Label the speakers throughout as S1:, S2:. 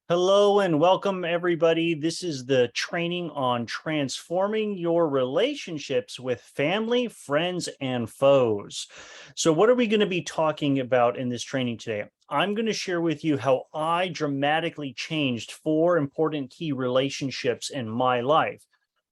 S1: Hello and welcome, everybody. This is the training on transforming your relationships with family, friends, and foes. So, what are we going to be talking about in this training today? I'm going to share with you how I dramatically changed four important key relationships in my life.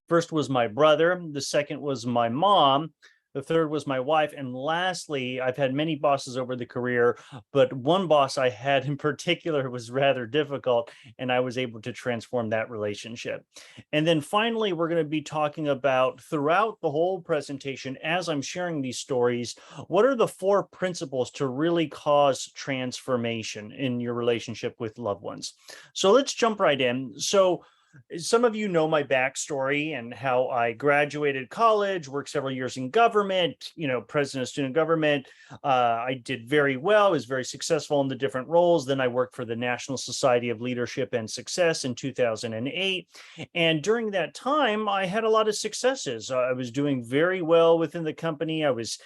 S1: First was my brother, the second was my mom, the third was my wife, and lastly, I've had many bosses over the career, but one boss I had in particular was rather difficult, and I was able to transform that relationship. And then finally, we're going to be talking about throughout the whole presentation, as I'm sharing these stories, what are the four principles to really cause transformation in your relationship with loved ones? So let's jump right in. So some of you know my backstory and how I graduated college, worked several years in government, president of student government. I did very well, was very successful in the different roles. Then I worked for the National Society of Leadership and Success in 2008. And during that time, I had a lot of successes. I was doing very well within the company. I was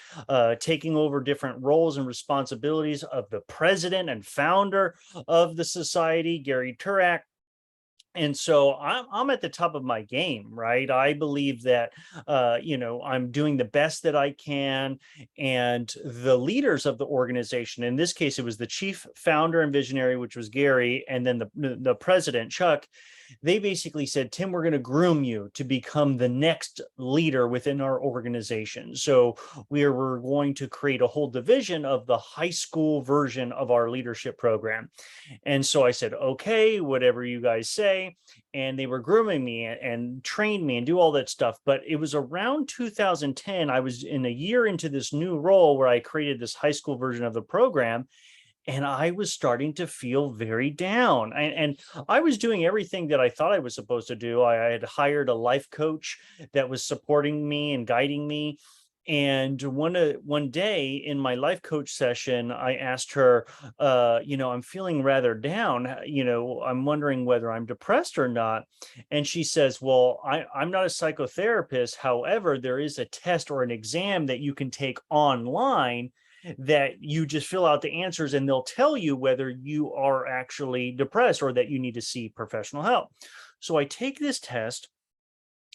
S1: taking over different roles and responsibilities of the president and founder of the society, Gary Turak. And so I'm at the top of my game, right? I believe that I'm doing the best that I can, and the leaders of the organization, in this case, it was the chief founder and visionary, which was Gary, and then the president, Chuck. They basically said, Tim, we're going to groom you to become the next leader within our organization. So we're going to create a whole division of the high school version of our leadership program. And so I said, okay, whatever you guys say. And they were grooming me and trained me and do all that stuff. But it was around 2010, I was in a year into this new role where I created this high school version of the program. And I was starting to feel very down. And I was doing everything that I thought I was supposed to do. I had hired a life coach that was supporting me and guiding me. And one day in my life coach session, I asked her, I'm feeling rather down. I'm wondering whether I'm depressed or not. And she says, well, I'm not a psychotherapist. However, there is a test or an exam that you can take online that you just fill out the answers and they'll tell you whether you are actually depressed or that you need to see professional help. So I take this test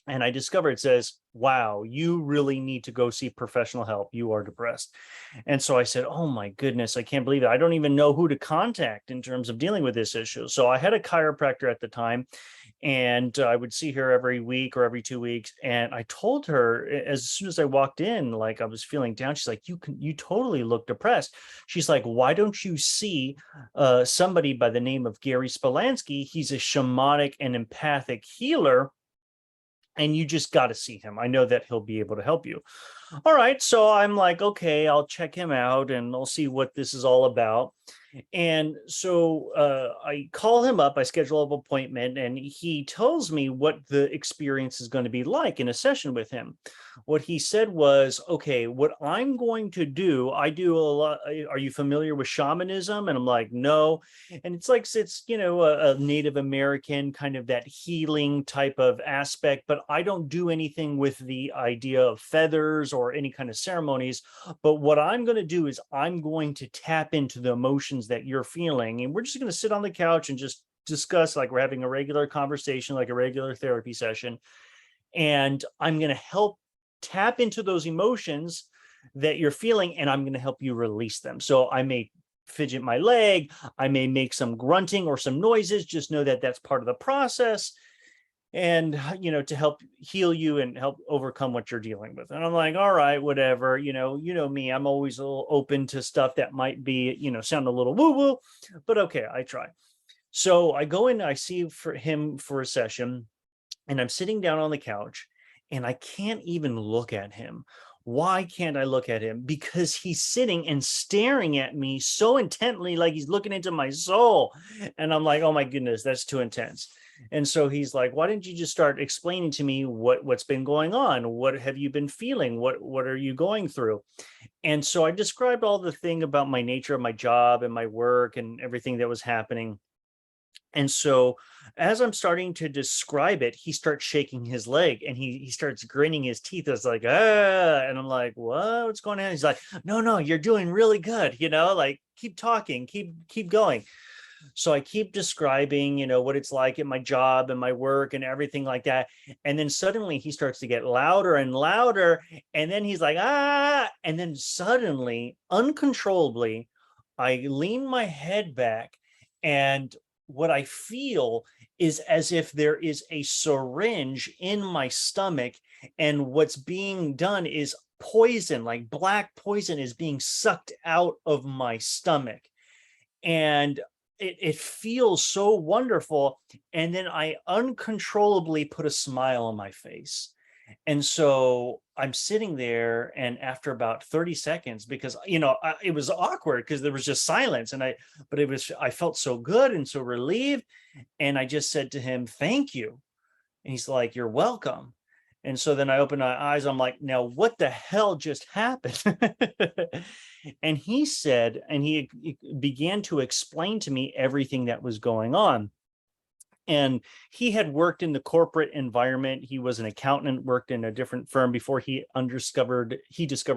S1: and I discover it says, wow, you really need to go see professional help. You are depressed. And so I said, oh my goodness, I can't believe it. I don't even know who to contact in terms of dealing with this issue. So I had a chiropractor at the time, and I would see her every week or every 2 weeks. And I told her as soon as I walked in, like I was feeling down, she's like, you totally look depressed. She's like, why don't you see somebody by the name of Gary Spalansky? He's a shamanic and empathic healer, and you just got to see him. I know that he'll be able to help you. All right. So I'm like, okay, I'll check him out and I'll see what this is all about. And so I call him up, I schedule an appointment, and he tells me what the experience is going to be like in a session with him. What he said was, okay, what I'm going to do, I do a lot. Are you familiar with shamanism? And I'm like, no. And it's like, it's, a Native American kind of that healing type of aspect, but I don't do anything with the idea of feathers or any kind of ceremonies. But what I'm going to do is I'm going to tap into the emotions that you're feeling. And we're just going to sit on the couch and just discuss like we're having a regular conversation, like a regular therapy session. And I'm going to help tap into those emotions that you're feeling, and I'm going to help you release them. So I may fidget my leg, I may make some grunting or some noises. Just know that that's part of the process, and to help heal you and help overcome what you're dealing with. And I'm like, all right, whatever. You know me, I'm always a little open to stuff that might be, sound a little woo woo, but okay, I try. So I go in, I see for him for a session, and I'm sitting down on the couch, and I can't even look at him. Why can't I look at him? Because he's sitting and staring at me so intently, like he's looking into my soul. And I'm like, oh my goodness, that's too intense. And so he's like, why didn't you just start explaining to me what's been going on? What have you been feeling? What are you going through? And so I described all the thing about my nature of my job and my work and everything that was happening. And so as I'm starting to describe it, he starts shaking his leg and he starts grinning his teeth. It's like, and I'm like, what's going on? He's like, no, you're doing really good. Like, keep talking, keep going. So I keep describing, what it's like at my job and my work and everything like that. And then suddenly he starts to get louder and louder. And then he's like, ah. And then suddenly, uncontrollably, I lean my head back, and what I feel is as if there is a syringe in my stomach, and what's being done is poison, like black poison, is being sucked out of my stomach. And it feels so wonderful. And then I uncontrollably put a smile on my face. And so I'm sitting there, and after about 30 seconds, because it was awkward because there was just silence, but I felt so good and so relieved, and I just said to him, "Thank you." And he's like, "You're welcome." And so then I opened my eyes. I'm like, "Now what the hell just happened?" And he said, and he began to explain to me everything that was going on. And he had worked in the corporate environment. He was an accountant, worked in a different firm before he discovered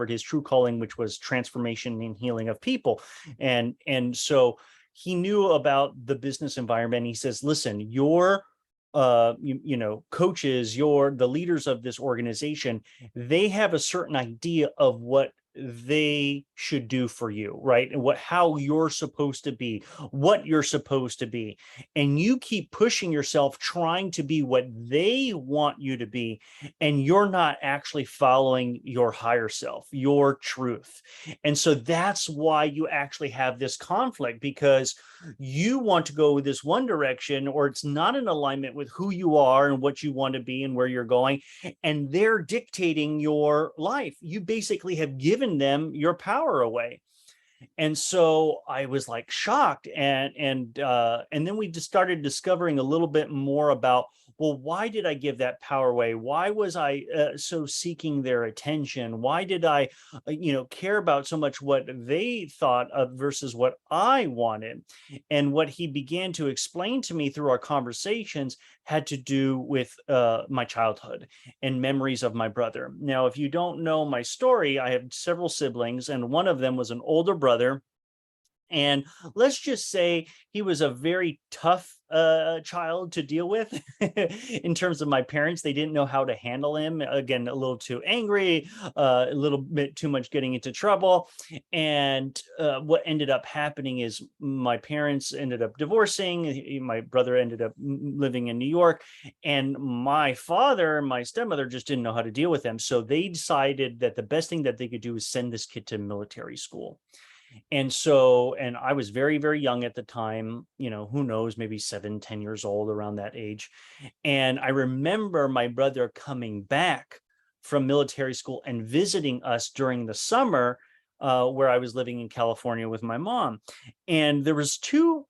S1: his true calling, which was transformation and healing of people. And so he knew about the business environment. He says, "Listen, your coaches, the leaders of this organization, they have a certain idea of what they should do for you, right? And how you're supposed to be, what you're supposed to be. And you keep pushing yourself, trying to be what they want you to be. And you're not actually following your higher self, your truth. And so that's why you actually have this conflict, because you want to go this one direction, or it's not in alignment with who you are and what you want to be and where you're going, and they're dictating your life. You basically have given them your power away." And so I was like shocked, and then we just started discovering a little bit more about, well, why did I give that power away? Why was I so seeking their attention? Why did I care about so much what they thought of versus what I wanted? And what he began to explain to me through our conversations had to do with my childhood and memories of my brother. Now, if you don't know my story, I have several siblings, and one of them was an older brother. And let's just say he was a very tough child to deal with. In terms of my parents, they didn't know how to handle him. Again, a little too angry, a little bit too much getting into trouble. And what ended up happening is my parents ended up divorcing. My brother ended up living in New York. And my father and my stepmother just didn't know how to deal with him. So they decided that the best thing that they could do is send this kid to military school. And I was very, very young at the time, who knows, maybe 7, 10 years old, around that age. And I remember my brother coming back from military school and visiting us during the summer, where I was living in California with my mom. And there was two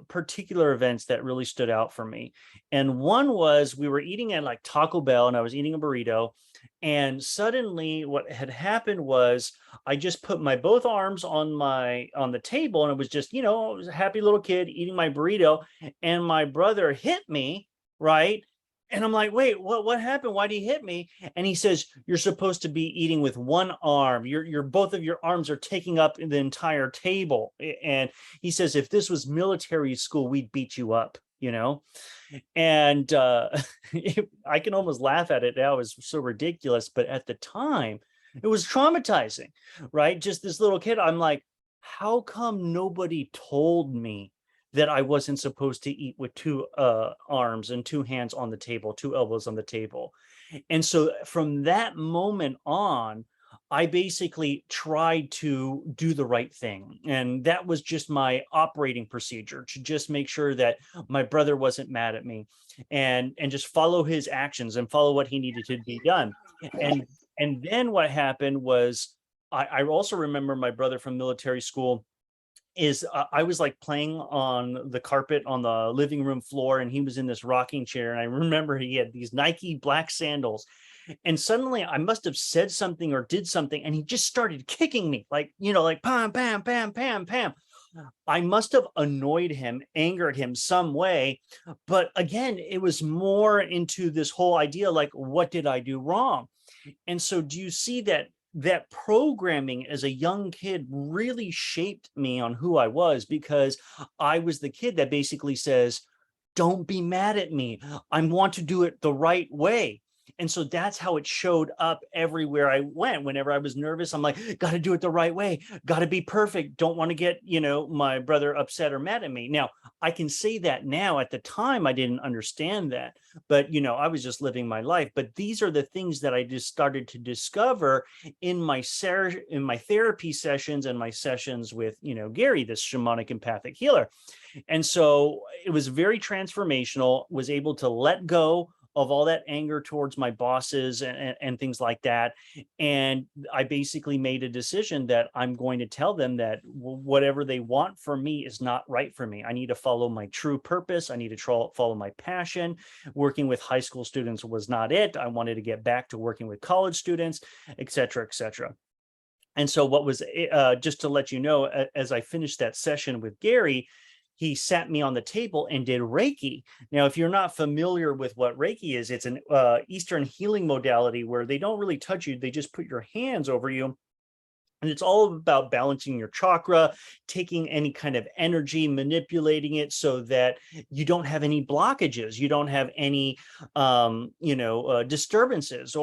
S1: particular events that really stood out for me. And one was, we were eating at like Taco Bell, and I was eating a burrito. And suddenly what had happened was, I just put my both arms on the table, and it was just, I was a happy little kid eating my burrito, and my brother hit me, right? And I'm like, "Wait, what happened? Why did he hit me?" And he says, "You're supposed to be eating with one arm. Your both of your arms are taking up the entire table." And he says, "If this was military school, we'd beat you up." And I can almost laugh at it now. It's so ridiculous, but at the time, it was traumatizing, right? Just this little kid. I'm like, how come nobody told me that I wasn't supposed to eat with two arms and two hands on the table, two elbows on the table? And so from that moment on, I basically tried to do the right thing. And that was just my operating procedure, to just make sure that my brother wasn't mad at me, and just follow his actions and follow what he needed to be done. And and then what happened was, I also remember my brother from military school is, I was like playing on the carpet on the living room floor, and he was in this rocking chair. And I remember he had these Nike black sandals, and suddenly I must have said something or did something, and he just started kicking me, like, like pam, pam, pam, pam, pam. I must have annoyed him, angered him some way. But again, it was more into this whole idea, like, what did I do wrong? And so, do you see that that programming as a young kid really shaped me on who I was, because I was the kid that basically says, don't be mad at me. I want to do it the right way. And so that's how it showed up everywhere I went. Whenever I was nervous, I'm like, got to do it the right way. Got to be perfect. Don't want to get, my brother upset or mad at me. Now, I can say that now. At the time, I didn't understand that, but, I was just living my life. But these are the things that I just started to discover in my therapy sessions and my sessions with, Gary, this shamanic empathic healer. And so it was very transformational, was able to let go of all that anger towards my bosses and things like that. And I basically made a decision that I'm going to tell them that whatever they want for me is not right for me. I need to follow my true purpose. I need to follow my passion. Working with high school students was not it. I wanted to get back to working with college students, et cetera, et cetera. And so what was, just to let you know, as I finished that session with Gary, he sat me on the table and did Reiki. Now, if you're not familiar with what Reiki is, it's an Eastern healing modality where they don't really touch you. They just put your hands over you. And it's all about balancing your chakra, taking any kind of energy, manipulating it so that you don't have any blockages, you don't have any, disturbances,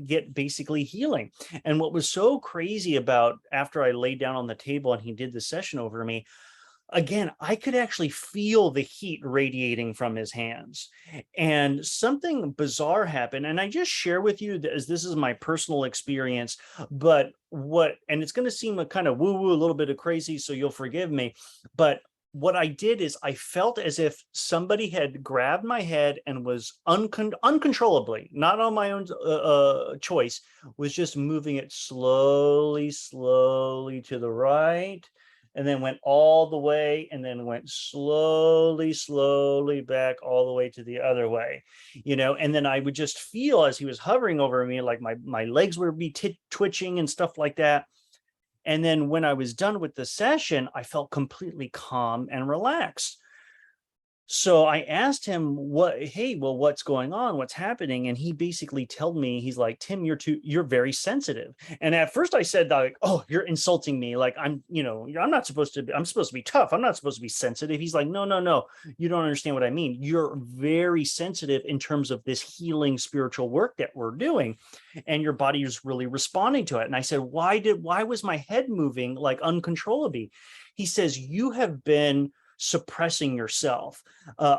S1: get basically healing. And what was so crazy about after I laid down on the table and he did the session over me, again, I could actually feel the heat radiating from his hands. And something bizarre happened. And I just share with you as this is my personal experience, and it's going to seem a kind of woo-woo, a little bit of crazy, so you'll forgive me. But what I did is I felt as if somebody had grabbed my head and was uncontrollably, not on my own choice, was just moving it slowly, slowly to the right, and then went all the way, and then went slowly, slowly back all the way to the other way, and then I would just feel as he was hovering over me, like my legs would be twitching and stuff like that. And then when I was done with the session, I felt completely calm and relaxed. So I asked him, what's going on? What's happening? And he basically told me, he's like, Tim, you're very sensitive. And at first I said, like, oh, you're insulting me. Like I'm not supposed to be, I'm supposed to be tough. I'm not supposed to be sensitive. He's like, no, you don't understand what I mean. You're very sensitive in terms of this healing spiritual work that we're doing. And your body is really responding to it. And I said, why was my head moving like uncontrollably? He says, you have been suppressing yourself,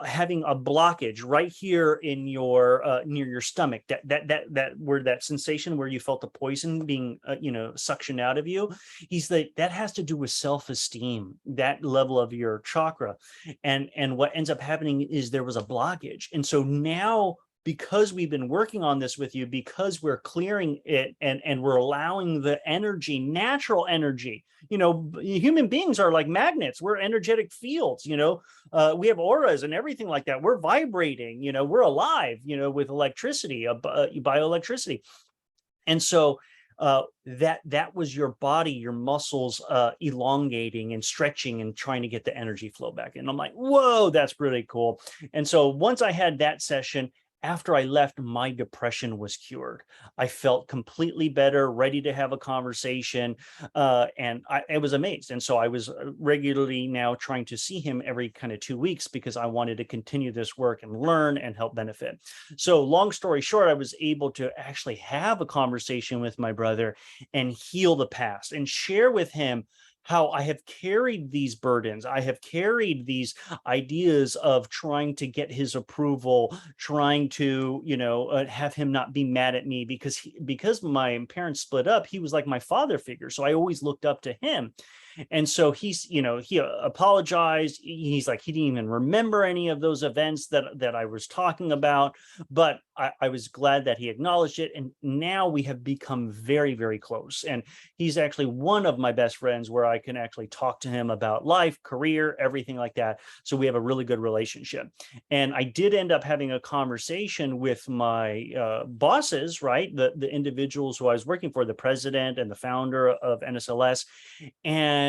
S1: having a blockage right here in your near your stomach, that where that sensation where you felt the poison being suctioned out of you. He's like, that has to do with self-esteem, that level of your chakra. And what ends up happening is there was a blockage. And so now, because we've been working on this with you, because we're clearing it and we're allowing the energy, natural energy, human beings are like magnets. We're energetic fields, we have auras and everything like that. We're vibrating, we're alive, with electricity, bioelectricity. And so that was your body, your muscles elongating and stretching and trying to get the energy flow back. And I'm like, whoa, that's really cool. And so once I had that session, after I left, my depression was cured. I felt completely better, ready to have a conversation, and I was amazed. And so I was regularly now trying to see him every kind of 2 weeks because I wanted to continue this work and learn and help benefit. So long story short, I was able to actually have a conversation with my brother and heal the past and share with him how I have carried these burdens. I have carried these ideas of trying to get his approval, trying to, have him not be mad at me because my parents split up. He was like my father figure. So I always looked up to him. And so he apologized. He's like, he didn't even remember any of those events that I was talking about, but I was glad that he acknowledged it. And now we have become very, very close. And he's actually one of my best friends where I can actually talk to him about life, career, everything like that. So we have a really good relationship. And I did end up having a conversation with my bosses, right? The individuals who I was working for, the president and the founder of NSLS. And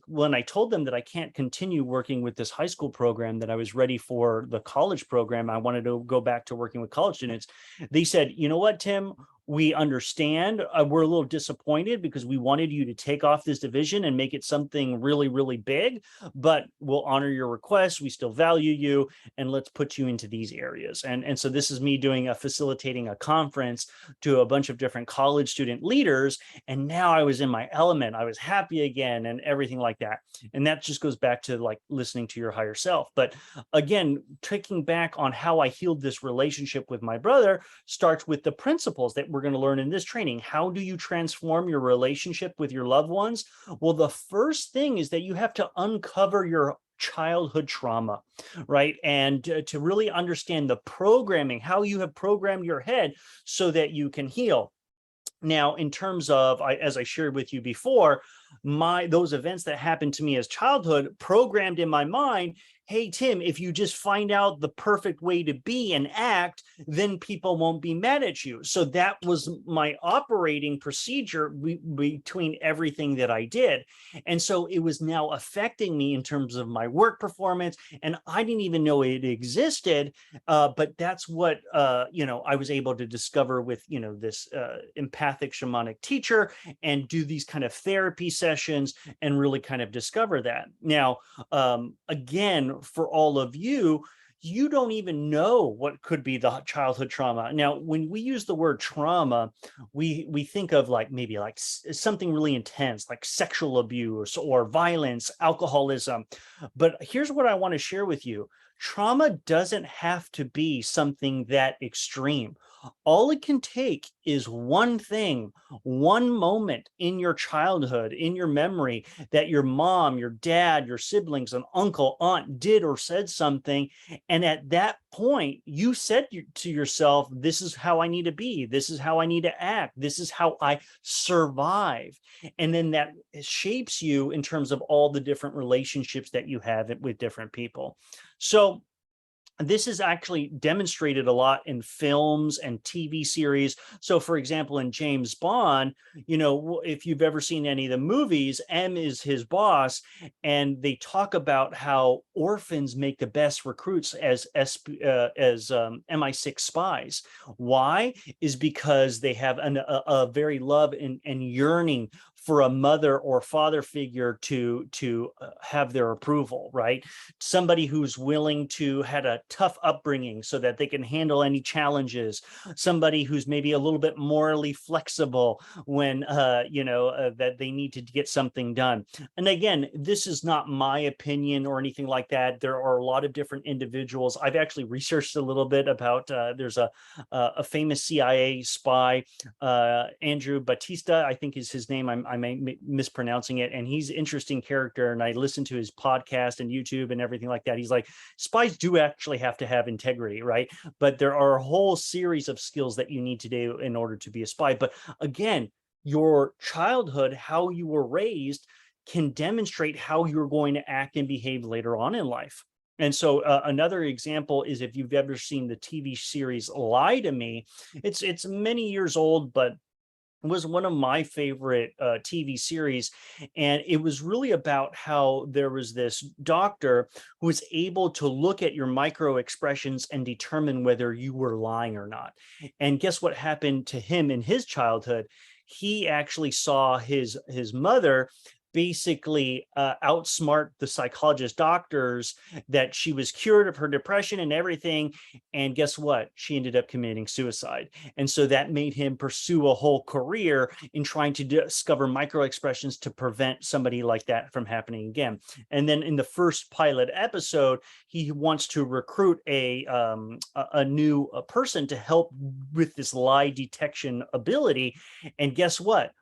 S1: when I told them that I can't continue working with this high school program, that I was ready for the college program, I wanted to go back to working with college students. They said, you know what, Tim, We understand. We're a little disappointed because we wanted you to take off this division and make it something really, really big, but we'll honor your request. We still value you, and let's put you into these areas. And so this is me facilitating a conference to a bunch of different college student leaders. And now I was in my element. I was happy again and everything like that. And that just goes back to like listening to your higher self. But again, taking back on how I healed this relationship with my brother starts with the principles that we're going to learn in this training. How do you transform your relationship with your loved ones? Well, the first thing is that you have to uncover your childhood trauma, right? And to really understand the programming, how you have programmed your head so that you can heal. Now, in terms of, as I shared with you before, those events that happened to me as childhood programmed in my mind, hey, Tim, if you just find out the perfect way to be and act, then people won't be mad at you. So that was my operating procedure between everything that I did. And so it was now affecting me in terms of my work performance. And I didn't even know it existed. But that's what, I was able to discover with, this empathic shamanic teacher and do these kind of therapy sessions and really kind of discover that. Now, again, for all of you, you don't even know what could be the childhood trauma. Now, when we use the word trauma, we think of like maybe like something really intense, like sexual abuse or violence, alcoholism. But here's what I want to share with you. Trauma doesn't have to be something that extreme. All it can take is one thing, one moment in your childhood, in your memory, that your mom, your dad, your siblings, an uncle, aunt did or said something. And at that point, you said to yourself, this is how I need to be. This is how I need to act. This is how I survive. And then that shapes you in terms of all the different relationships that you have with different people. So this is actually demonstrated a lot in films and TV series. So, for example, in James Bond, if you've ever seen any of the movies, M is his boss, and they talk about how orphans make the best recruits as MI6 spies. Why? Is because they have a very love and yearning for a mother or father figure to have their approval, right? Somebody who's willing to had a tough upbringing so that they can handle any challenges. Somebody who's maybe a little bit morally flexible when that they need to get something done. And again, this is not my opinion or anything like that. There are a lot of different individuals. I've actually researched a little bit about. There's a famous CIA spy, Andrew Batista, I think is his name. I may be mispronouncing it, and he's an interesting character. And I listened to his podcast and YouTube and everything like that. He's like, spies do actually have to have integrity, right? But there are a whole series of skills that you need to do in order to be a spy. But again, your childhood, how you were raised, can demonstrate how you're going to act and behave later on in life. And so another example is if you've ever seen the TV series Lie to Me. It's many years old, but was one of my favorite TV series. And it was really about how there was this doctor who was able to look at your micro expressions and determine whether you were lying or not. And guess what happened to him in his childhood? He actually saw his mother basically outsmart the psychologist doctors, that she was cured of her depression and everything. And guess what? She ended up committing suicide. And so that made him pursue a whole career in trying to discover micro expressions to prevent somebody like that from happening again. And then in the first pilot episode, he wants to recruit a new person to help with this lie detection ability. And guess what?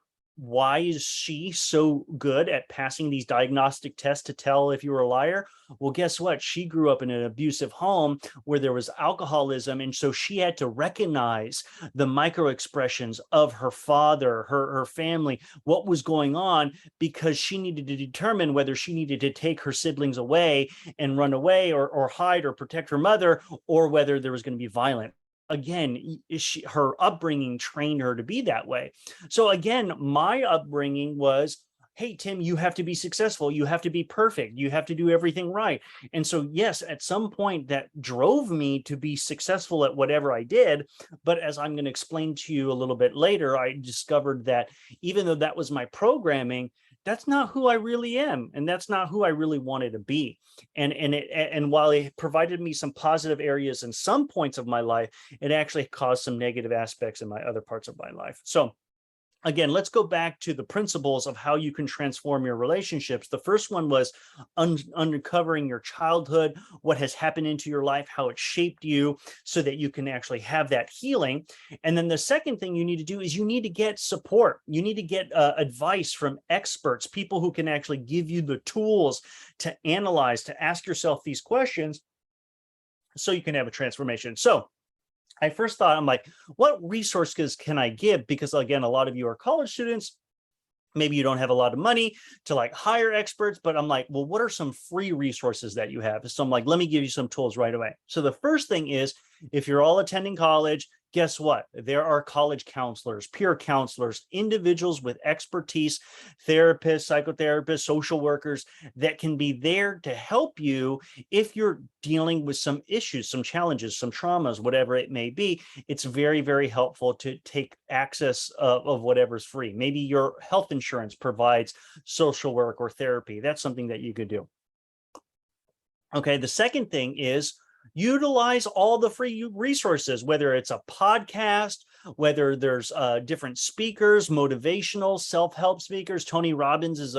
S1: Why is she so good at passing these diagnostic tests to tell if you were a liar? Well, guess what? She grew up in an abusive home where there was alcoholism. And so she had to recognize the micro expressions of her father, her family, what was going on, because she needed to determine whether she needed to take her siblings away and run away or hide or protect her mother, or whether there was going to be violence. Again, her upbringing trained her to be that way. So again, my upbringing was hey, Tim, you have to be successful. You have to be perfect. You have to do everything right. And so, yes, at some point that drove me to be successful at whatever I did. But as I'm going to explain to you a little bit later, I discovered that even though that was my programming, that's not who I really am. And that's not who I really wanted to be. And while it provided me some positive areas in some points of my life, it actually caused some negative aspects in my other parts of my life. So again, let's go back to the principles of how you can transform your relationships. The first one was uncovering your childhood, what has happened into your life, how it shaped you, so that you can actually have that healing. And then the second thing you need to do is you need to get support. You need to get advice from experts, people who can actually give you the tools to analyze, to ask yourself these questions so you can have a transformation. So I first thought, I'm like, what resources can I give? Because again, a lot of you are college students. Maybe you don't have a lot of money to like hire experts, but I'm like, well, what are some free resources that you have? So I'm like, let me give you some tools right away. So the first thing is, if you're all attending college, guess what? There are college counselors, peer counselors, individuals with expertise, therapists, psychotherapists, social workers that can be there to help you if you're dealing with some issues, some challenges, some traumas, whatever it may be. It's very, very helpful to take access of whatever's free. Maybe your health insurance provides social work or therapy. That's something that you could do. Okay, the second thing is utilize all the free resources, whether it's a podcast, whether there's different speakers, motivational self-help speakers. Tony Robbins is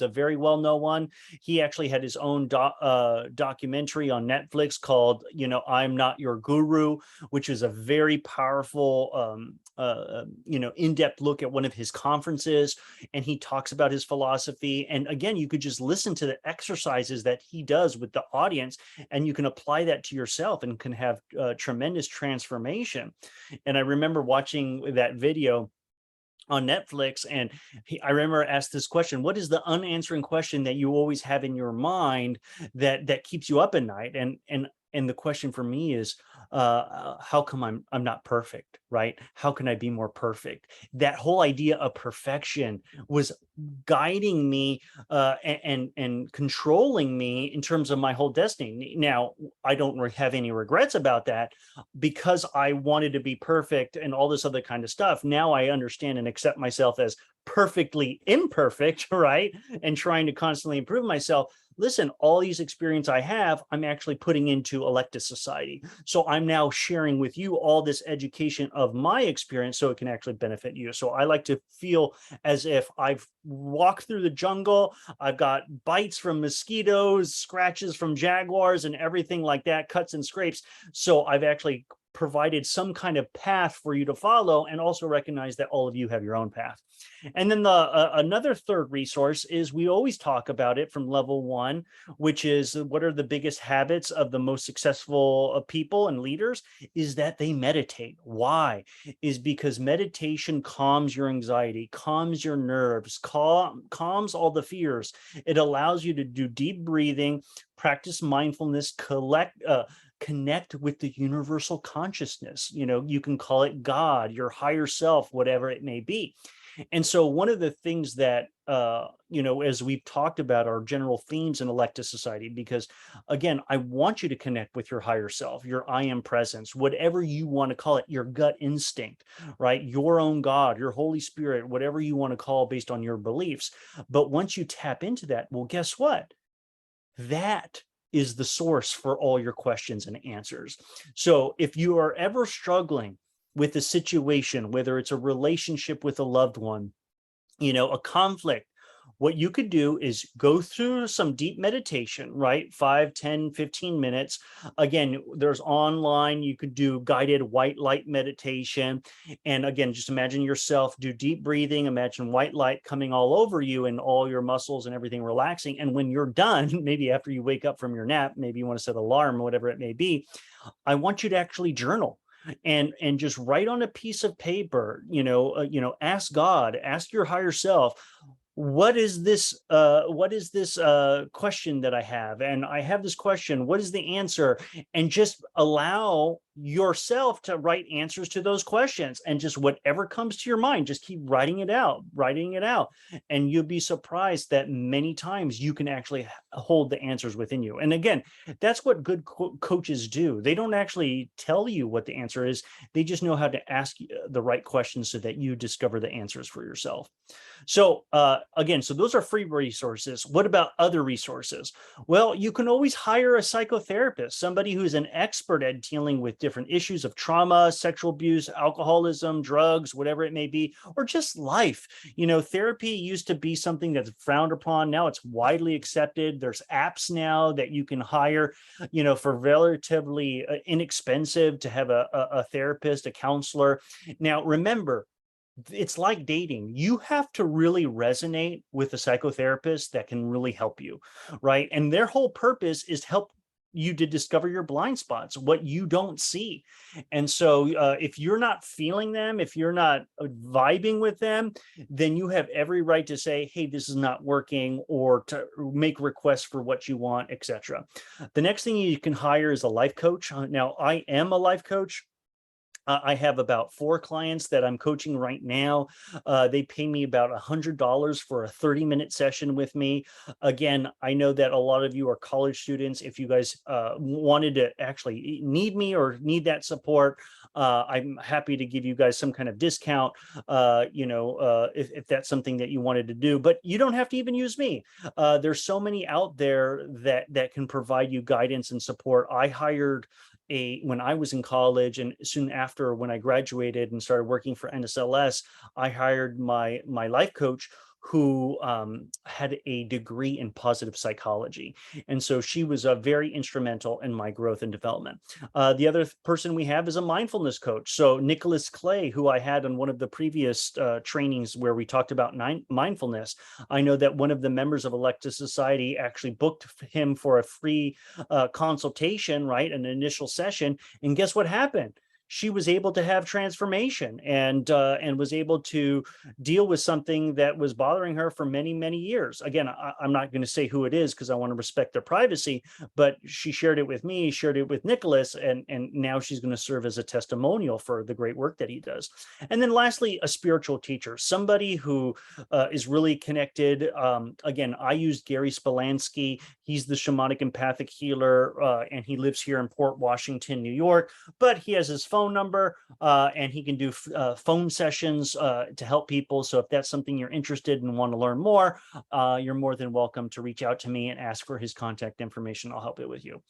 S1: a very well-known one. He actually had his own documentary on Netflix called, I'm Not Your Guru, which is a very powerful, in-depth look at one of his conferences. And he talks about his philosophy. And again, you could just listen to the exercises that he does with the audience, and you can apply that to yourself and can have tremendous transformation. And I remember watching that video on Netflix, and I remember asked this question: what is the unanswering question that you always have in your mind that keeps you up at night? And the question for me is, how come I'm not perfect, right? How can I be more perfect? That whole idea of perfection was guiding me and controlling me in terms of my whole destiny. Now, I don't have any regrets about that, because I wanted to be perfect and all this other kind of stuff. Now I understand and accept myself as perfectly imperfect, right? And trying to constantly improve myself. Listen, all these experience I have, I'm actually putting into Electus Society. So I'm now sharing with you all this education of my experience so it can actually benefit you. So I like to feel as if I've walked through the jungle. I've got bites from mosquitoes, scratches from jaguars, and everything like that, cuts and scrapes. So I've actually provided some kind of path for you to follow, and also recognize that all of you have your own path. And then another third resource is, we always talk about it from level 1, which is, what are the biggest habits of the most successful people and leaders? Is that they meditate. Why? Is because meditation calms your anxiety, calms your nerves, calms all the fears. It allows you to do deep breathing, practice mindfulness, connect with the universal consciousness. You can call it God, your higher self, whatever it may be. And so one of the things that, as we've talked about, our general themes in Electus Society, because again, I want you to connect with your higher self, your I am presence, whatever you want to call it, your gut instinct, right? Your own God, your Holy Spirit, whatever you want to call based on your beliefs. But once you tap into that, well, guess what? That is the source for all your questions and answers. So if you are ever struggling with a situation, whether it's a relationship with a loved one, a conflict, what you could do is go through some deep meditation, right? 5, 10, 15 minutes. Again, there's online, you could do guided white light meditation. And again, just imagine yourself, do deep breathing, imagine white light coming all over you and all your muscles and everything relaxing. And when you're done, maybe after you wake up from your nap, maybe you want to set an alarm, whatever it may be, I want you to actually journal. And just write on a piece of paper, ask God, ask your higher self, what is this question that I have? And I have this question, what is the answer? And just allow yourself to write answers to those questions, and just whatever comes to your mind, just keep writing it out, and you'll be surprised that many times you can actually hold the answers within you. And again, that's what good coaches do. They don't actually tell you what the answer is. They just know how to ask the right questions so that you discover the answers for yourself. So again, so those are free resources. What about other resources? Well, you can always hire a psychotherapist, somebody who's an expert at dealing with different issues of trauma, sexual abuse, alcoholism, drugs, whatever it may be, or just life. Therapy used to be something that's frowned upon. Now it's widely accepted. There's apps now that you can hire, for relatively inexpensive to have a therapist, a counselor. Now, remember, it's like dating. You have to really resonate with a psychotherapist that can really help you, right? And their whole purpose is to help you to discover your blind spots, what you don't see. And so if you're not feeling them, if you're not vibing with them, then you have every right to say, hey, this is not working, or to make requests for what you want, etc. The next thing you can hire is a life coach. Now, I am a life coach. I have about 4 clients that I'm coaching right now. They pay me about $100 for a 30-minute session with me. Again, I know that a lot of you are college students. If you guys wanted to actually need me or need that support, I'm happy to give you guys some kind of discount, if that's something that you wanted to do. But you don't have to even use me. There's so many out there that can provide you guidance and support. I hired when I was in college, and soon after, when I graduated and started working for NSLS, I hired my life coach, who had a degree in positive psychology. And so she was very instrumental in my growth and development. The other person we have is a mindfulness coach. So Nicholas Clay, who I had on one of the previous trainings where we talked about mindfulness, I know that one of the members of Electa Society actually booked him for a free consultation, right? An initial session. And guess what happened? She was able to have transformation, and was able to deal with something that was bothering her for many, many years. Again, I'm not going to say who it is because I want to respect their privacy, but she shared it with me, shared it with Nicholas, and now she's going to serve as a testimonial for the great work that he does. And then lastly, a spiritual teacher, somebody who is really connected. Again, I used Gary Spalansky. He's the shamanic empathic healer, and he lives here in Port Washington, New York, but he has his phone number, and he can do phone sessions to help people. So if that's something you're interested in and want to learn more, you're more than welcome to reach out to me and ask for his contact information. I'll help it with you.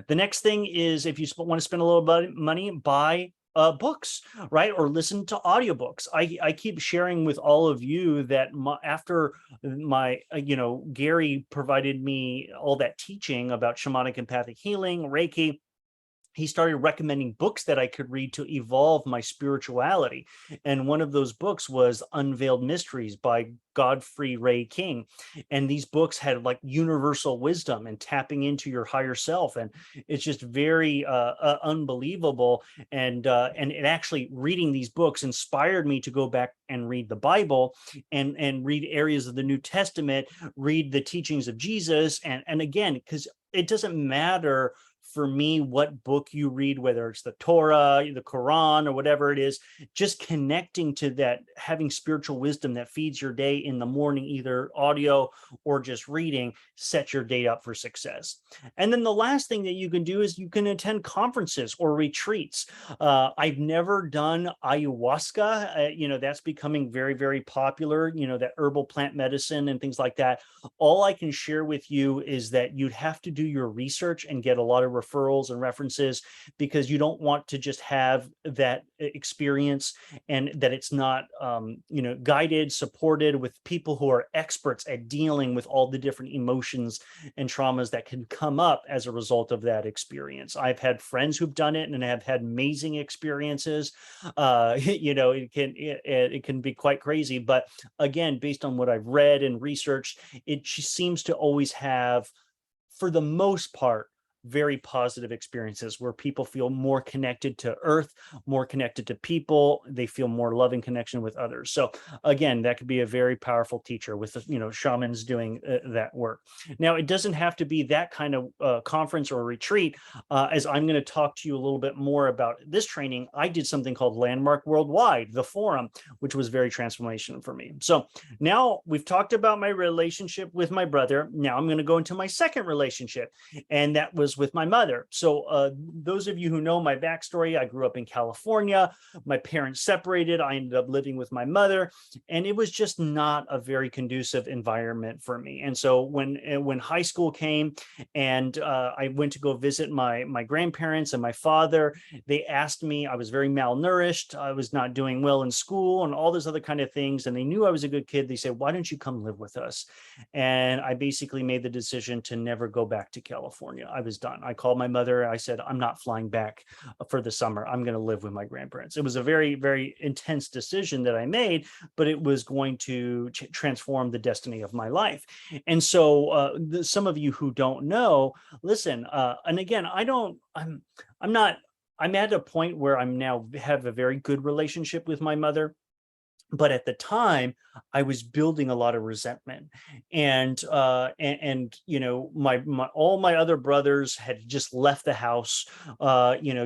S1: The next thing is, if you want to spend a little bit of money, buy books, right? Or listen to audiobooks. I keep sharing with all of you that after Gary provided me all that teaching about shamanic empathic healing, Reiki, he started recommending books that I could read to evolve my spirituality. And one of those books was Unveiled Mysteries by Godfrey Ray King. And these books had like universal wisdom and tapping into your higher self. And it's just very unbelievable. And it actually, reading these books inspired me to go back and read the Bible, and read areas of the New Testament, read the teachings of Jesus. And again, because it doesn't matter for me what book you read, whether it's the Torah, the Quran, or whatever it is, just connecting to that, having spiritual wisdom that feeds your day in the morning, either audio or just reading, set your day up for success. And then the last thing that you can do is you can attend conferences or retreats. I've never done ayahuasca. That's becoming very, very popular, that herbal plant medicine and things like that. All I can share with you is that you'd have to do your research and get a lot of referrals and references, because you don't want to just have that experience and that it's not guided, supported with people who are experts at dealing with all the different emotions and traumas that can come up as a result of that experience. I've had friends who've done it and have had amazing experiences. It can be quite crazy, but again, based on what I've read and researched, it seems to always have, for the most part, very positive experiences where people feel more connected to earth, more connected to people. They feel more loving connection with others. So again, that could be a very powerful teacher with, shamans doing that work. Now, it doesn't have to be that kind of conference or retreat. As I'm going to talk to you a little bit more about this training, I did something called Landmark Worldwide, the forum, which was very transformational for me. So now we've talked about my relationship with my brother. Now I'm going to go into my second relationship, and that was with my mother. So those of you who know my backstory, I grew up in California. My parents separated. I ended up living with my mother, and it was just not a very conducive environment for me. And so when high school came, and I went to go visit my grandparents and my father, they asked me. I was very malnourished. I was not doing well in school and all those other kind of things. And they knew I was a good kid. They said, "Why don't you come live with us?" And I basically made the decision to never go back to California. I was done. I called my mother. I said, "I'm not flying back for the summer. I'm going to live with my grandparents." It was a very, very intense decision that I made, but it was going to transform the destiny of my life. And so some of you who don't know, listen, and again, I'm not, I'm at a point where I'm now have a very good relationship with my mother. But at the time, I was building a lot of resentment, and my all my other brothers had just left the house,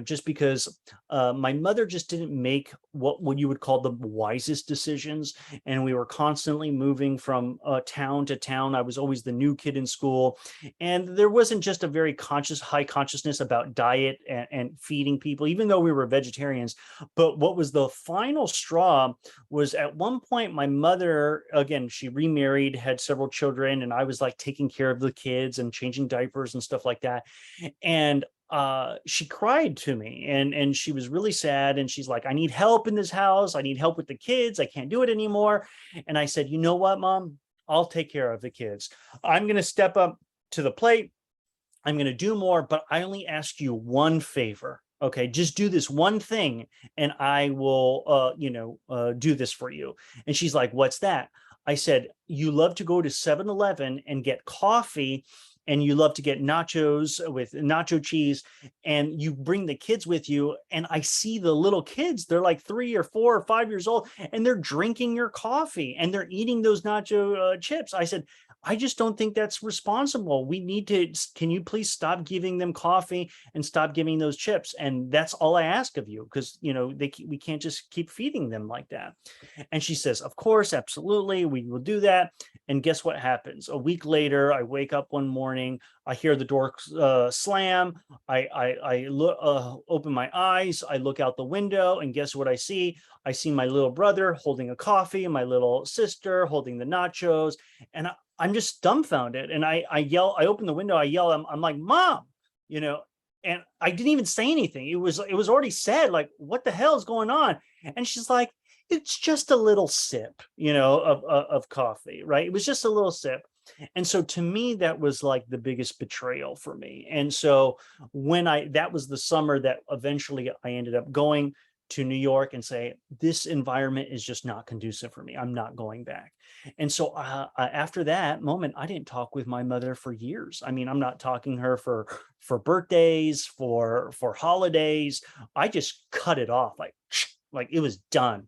S1: just because my mother just didn't make what you would call the wisest decisions, and we were constantly moving from town to town. I was always the new kid in school, and there wasn't just a very high consciousness about diet and feeding people, even though we were vegetarians. But what was the final straw was, at one point, my mother, again, she remarried, had several children, and I was like taking care of the kids and changing diapers and stuff like that. And she cried to me, and she was really sad, and she's like, "I need help in this house. I need help with the kids. I can't do it anymore." And I said, "You know what, Mom? I'll take care of the kids. I'm going to step up to the plate. I'm going to do more, but I only ask you one favor. Okay, just do this one thing, and I will, do this for you." And she's like, "What's that?" I said, "You love to go to 7-Eleven and get coffee, and you love to get nachos with nacho cheese, and you bring the kids with you. And I see the little kids, they're like 3 or 4 or 5 years old, and they're drinking your coffee and they're eating those nacho chips." I said, "I just don't think that's responsible. We need to, can you please stop giving them coffee and stop giving those chips? And that's all I ask of you, because, we can't just keep feeding them like that." And she says, "Of course, absolutely, we will do that." And guess what happens? A week later, I wake up one morning, I hear the door slam. I look, open my eyes, I look out the window, and guess what I see? I see my little brother holding a coffee, my little sister holding the nachos, and I'm just dumbfounded. And I yell, I open the window, I yell, I'm like, "Mom," you know, and I didn't even say anything. It was already said, like, "What the hell is going on?" And she's like, "It's just a little sip, of coffee," right? It was just a little sip. And so to me, that was like the biggest betrayal for me. And so that was the summer that eventually I ended up going to New York and say, "This environment is just not conducive for me. I'm not going back." And so after that moment, I didn't talk with my mother for years. I mean, I'm not talking to her for birthdays, for holidays. I just cut it off, like it was done.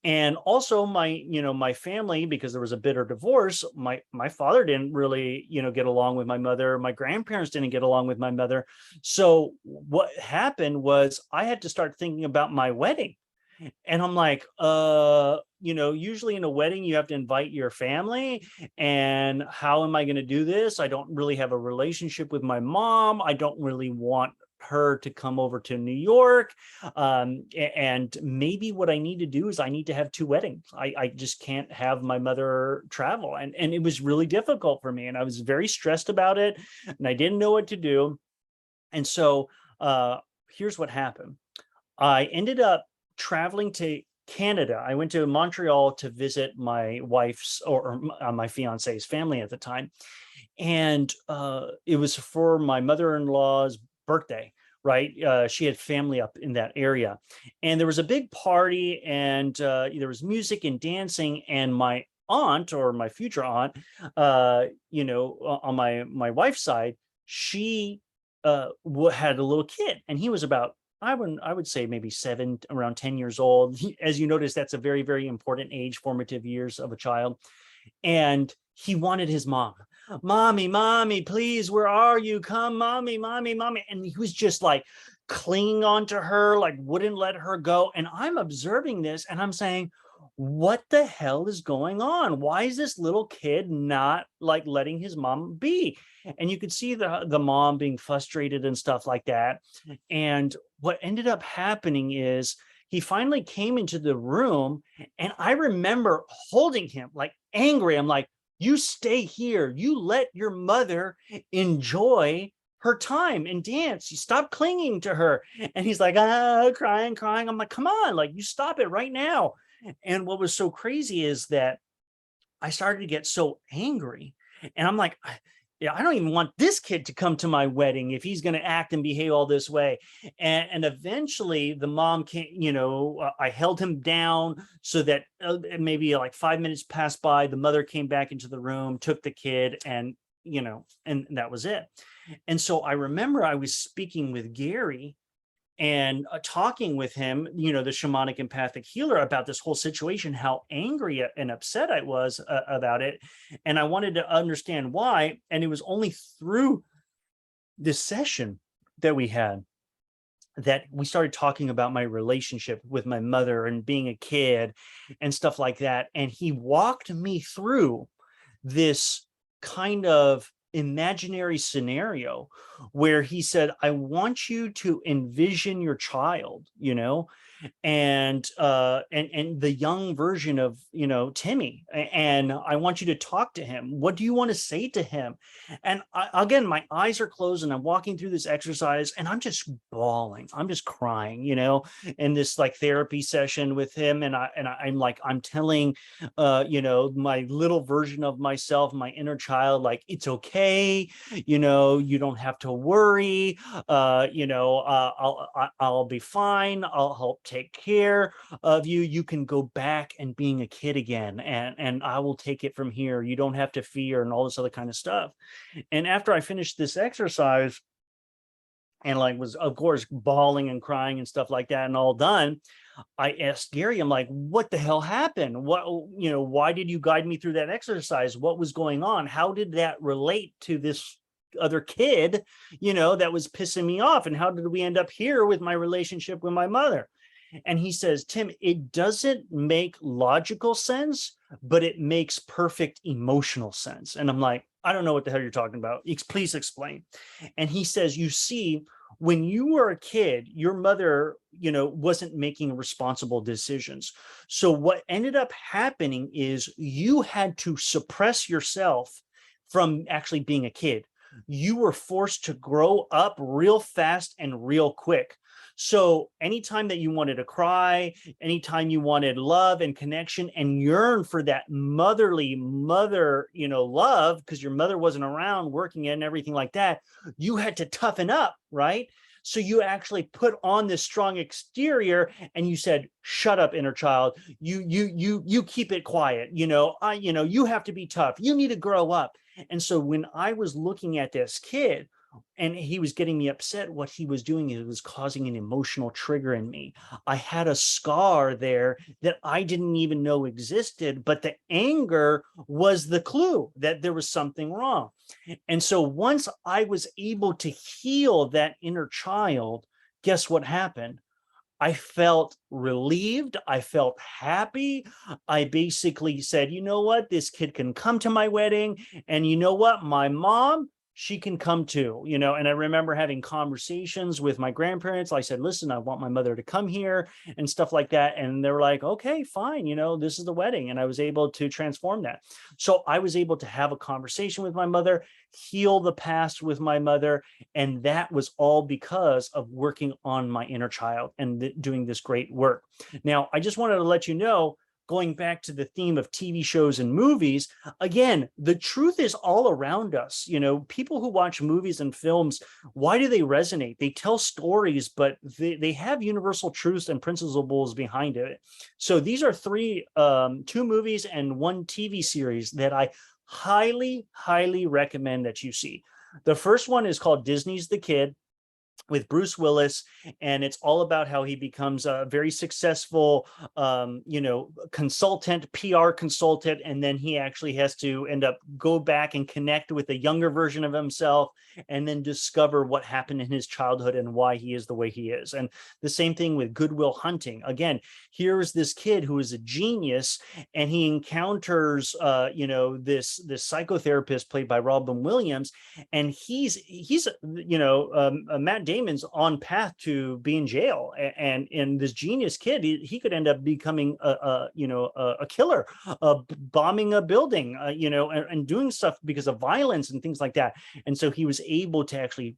S1: And also my family, because there was a bitter divorce, my father didn't really, get along with my mother. My grandparents didn't get along with my mother. So what happened was I had to start thinking about my wedding. And I'm like, usually in a wedding, you have to invite your family. And how am I going to do this? I don't really have a relationship with my mom. I don't really want her to come over to New York. And maybe what I need to do is I need to have two weddings. I just can't have my mother travel. And it was really difficult for me. And I was very stressed about it. And I didn't know what to do. And so here's what happened. I ended up traveling to Canada. I went to Montreal to visit my wife's, or my fiance's family at the time. And it was for my mother-in-law's birthday, right? She had family up in that area. And there was a big party, and there was music and dancing. And my aunt, or my future aunt, on my wife's side, she had a little kid, and he was about, I would say maybe around 10 years old. As you notice, that's a very, very important age, formative years of a child. And he wanted his mom. Mommy, mommy, please, where are you? Come, mommy, mommy, mommy. And he was just like clinging on to her, like wouldn't let her go. And I'm observing this and I'm saying, what the hell is going on? Why is this little kid not like letting his mom be? And you could see the mom being frustrated and stuff like that. And what ended up happening is he finally came into the room, and I remember holding him like angry. I'm like, you stay here. You let your mother enjoy her time and dance. You stop clinging to her. And he's like, crying, crying. I'm like, come on, like you stop it right now. And what was so crazy is that I started to get so angry, and I'm like, yeah, I don't even want this kid to come to my wedding if he's going to act and behave all this way. And eventually the mom came, I held him down so that maybe like 5 minutes passed by. The mother came back into the room, took the kid, and, and that was it. And so I remember I was speaking with Gary and talking with him, the shamanic empathic healer, about this whole situation, how angry and upset I was about it. And I wanted to understand why. And it was only through this session that we had that we started talking about my relationship with my mother and being a kid and stuff like that. And he walked me through this kind of imaginary scenario where he said, I want you to envision your child, and the young version of, Timmy, and I want you to talk to him. What do you want to say to him? And again, my eyes are closed and I'm walking through this exercise and I'm just bawling. I'm just crying, in this like therapy session with him. And I'm like, I'm telling, my little version of myself, my inner child, like, it's okay. You don't have to worry. I'll be fine. I'll help take care of you. You can go back and being a kid again, and I will take it from here. You don't have to fear and all this other kind of stuff. And after I finished this exercise and like was of course bawling and crying and stuff like that and all done, I asked Gary, I'm like, what the hell happened? Why did you guide me through that exercise? What was going on? How did that relate to this other kid, that was pissing me off? And how did we end up here with my relationship with my mother? And he says, Tim, it doesn't make logical sense, but it makes perfect emotional sense. And I'm like, I don't know what the hell you're talking about. Please explain. And he says, you see, when you were a kid, your mother, wasn't making responsible decisions. So what ended up happening is you had to suppress yourself from actually being a kid. You were forced to grow up real fast and real quick. So anytime that you wanted to cry, anytime you wanted love and connection and yearn for that motherly love, because your mother wasn't around working and everything like that, you had to toughen up, right? So you actually put on this strong exterior and you said, shut up, inner child. You keep it quiet. You have to be tough. You need to grow up. And so when I was looking at this kid and he was getting me upset, what he was doing is it was causing an emotional trigger in me. I had a scar there that I didn't even know existed, but the anger was the clue that there was something wrong. And so once I was able to heal that inner child, guess what happened? I felt relieved. I felt happy. I basically said, you know what? This kid can come to my wedding. And you know what? My mom, she can come too, and I remember having conversations with my grandparents. I said, listen, I want my mother to come here and stuff like that. And they were like, okay, fine. This is the wedding. And I was able to transform that. So I was able to have a conversation with my mother, heal the past with my mother. And that was all because of working on my inner child and doing this great work. Now, I just wanted to let you know, going back to the theme of TV shows and movies, again, the truth is all around us. People who watch movies and films, why do they resonate? They tell stories, but they have universal truths and principles behind it. So these are two movies and one TV series that I highly recommend that you see. The first one is called Disney's The Kid, with Bruce Willis, and it's all about how he becomes a very successful, consultant, PR consultant, and then he actually has to end up go back and connect with a younger version of himself, and then discover what happened in his childhood and why he is the way he is. And the same thing with Good Will Hunting. Again, here's this kid who is a genius, and he encounters, this psychotherapist played by Robin Williams, and he's Matt Damon's on path to be in jail, and this genius kid, he could end up becoming a killer, bombing a building, and doing stuff because of violence and things like that. And so he was able to actually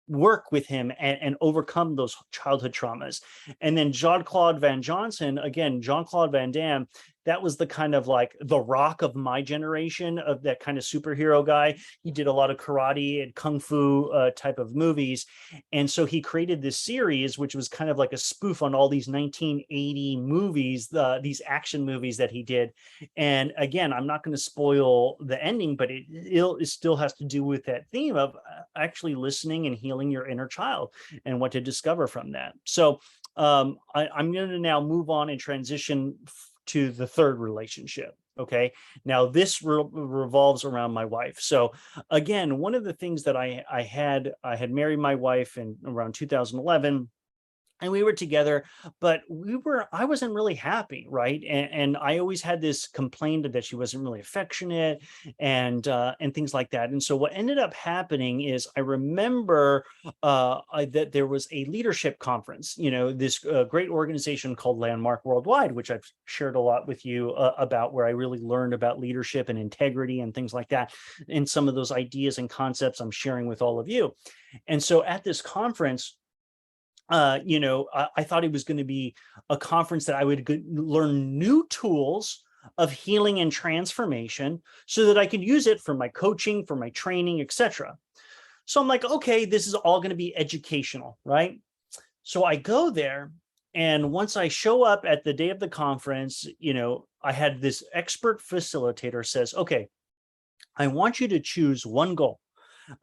S1: work with him and overcome those childhood traumas. And then Jean-Claude Van Johnson, again, Jean-Claude Van Damme, that was the kind of like the Rock of my generation, of that kind of superhero guy. He did a lot of karate and kung fu type of movies. And so he created this series, which was kind of like a spoof on all these 1980 movies, these action movies that he did. And again, I'm not going to spoil the ending, but it still has to do with that theme of actually listening and healing your inner child and what to discover from that. So I'm going to now move on and transition to the third relationship. Okay. Now this revolves around my wife. So again, one of the things that I had married my wife in around 2011, and we were together, but I wasn't really happy, right? And I always had this complaint that she wasn't really affectionate and things like that. And so what ended up happening is, I remember that there was a leadership conference, this great organization called Landmark Worldwide, which I've shared a lot with you about, where I really learned about leadership and integrity and things like that. And some of those ideas and concepts I'm sharing with all of you. And so at this conference, I thought it was going to be a conference that I would learn new tools of healing and transformation so that I could use it for my coaching, for my training, etc. So I'm like, okay, this is all going to be educational, right? So I go there, and once I show up at the day of the conference, I had this expert facilitator says, okay, I want you to choose one goal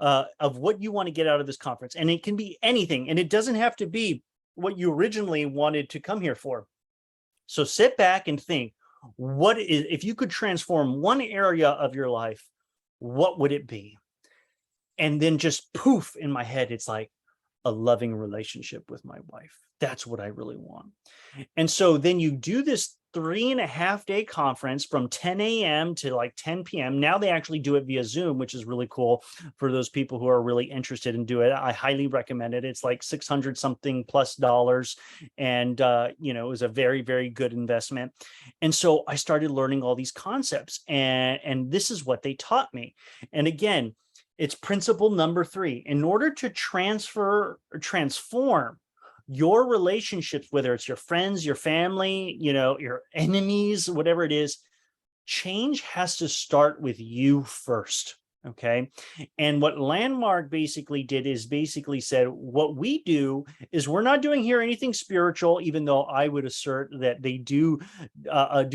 S1: of what you want to get out of this conference. And it can be anything. And it doesn't have to be what you originally wanted to come here for. So sit back and think, if you could transform one area of your life, what would it be? And then just poof, in my head, it's like a loving relationship with my wife. That's what I really want. And so then you do this 3.5-day conference from 10 a.m. to like 10 p.m. Now they actually do it via Zoom, which is really cool for those people who are really interested in doing it. I highly recommend it. It's like $600 something plus. And, it was a very, very good investment. And so I started learning all these concepts, and this is what they taught me. And again, it's principle number 3. In order to transform your relationships, whether it's your friends, your family, your enemies, whatever it is, change has to start with you first. Okay. And what Landmark basically did is basically said, what we do is, we're not doing here anything spiritual, even though I would assert that they do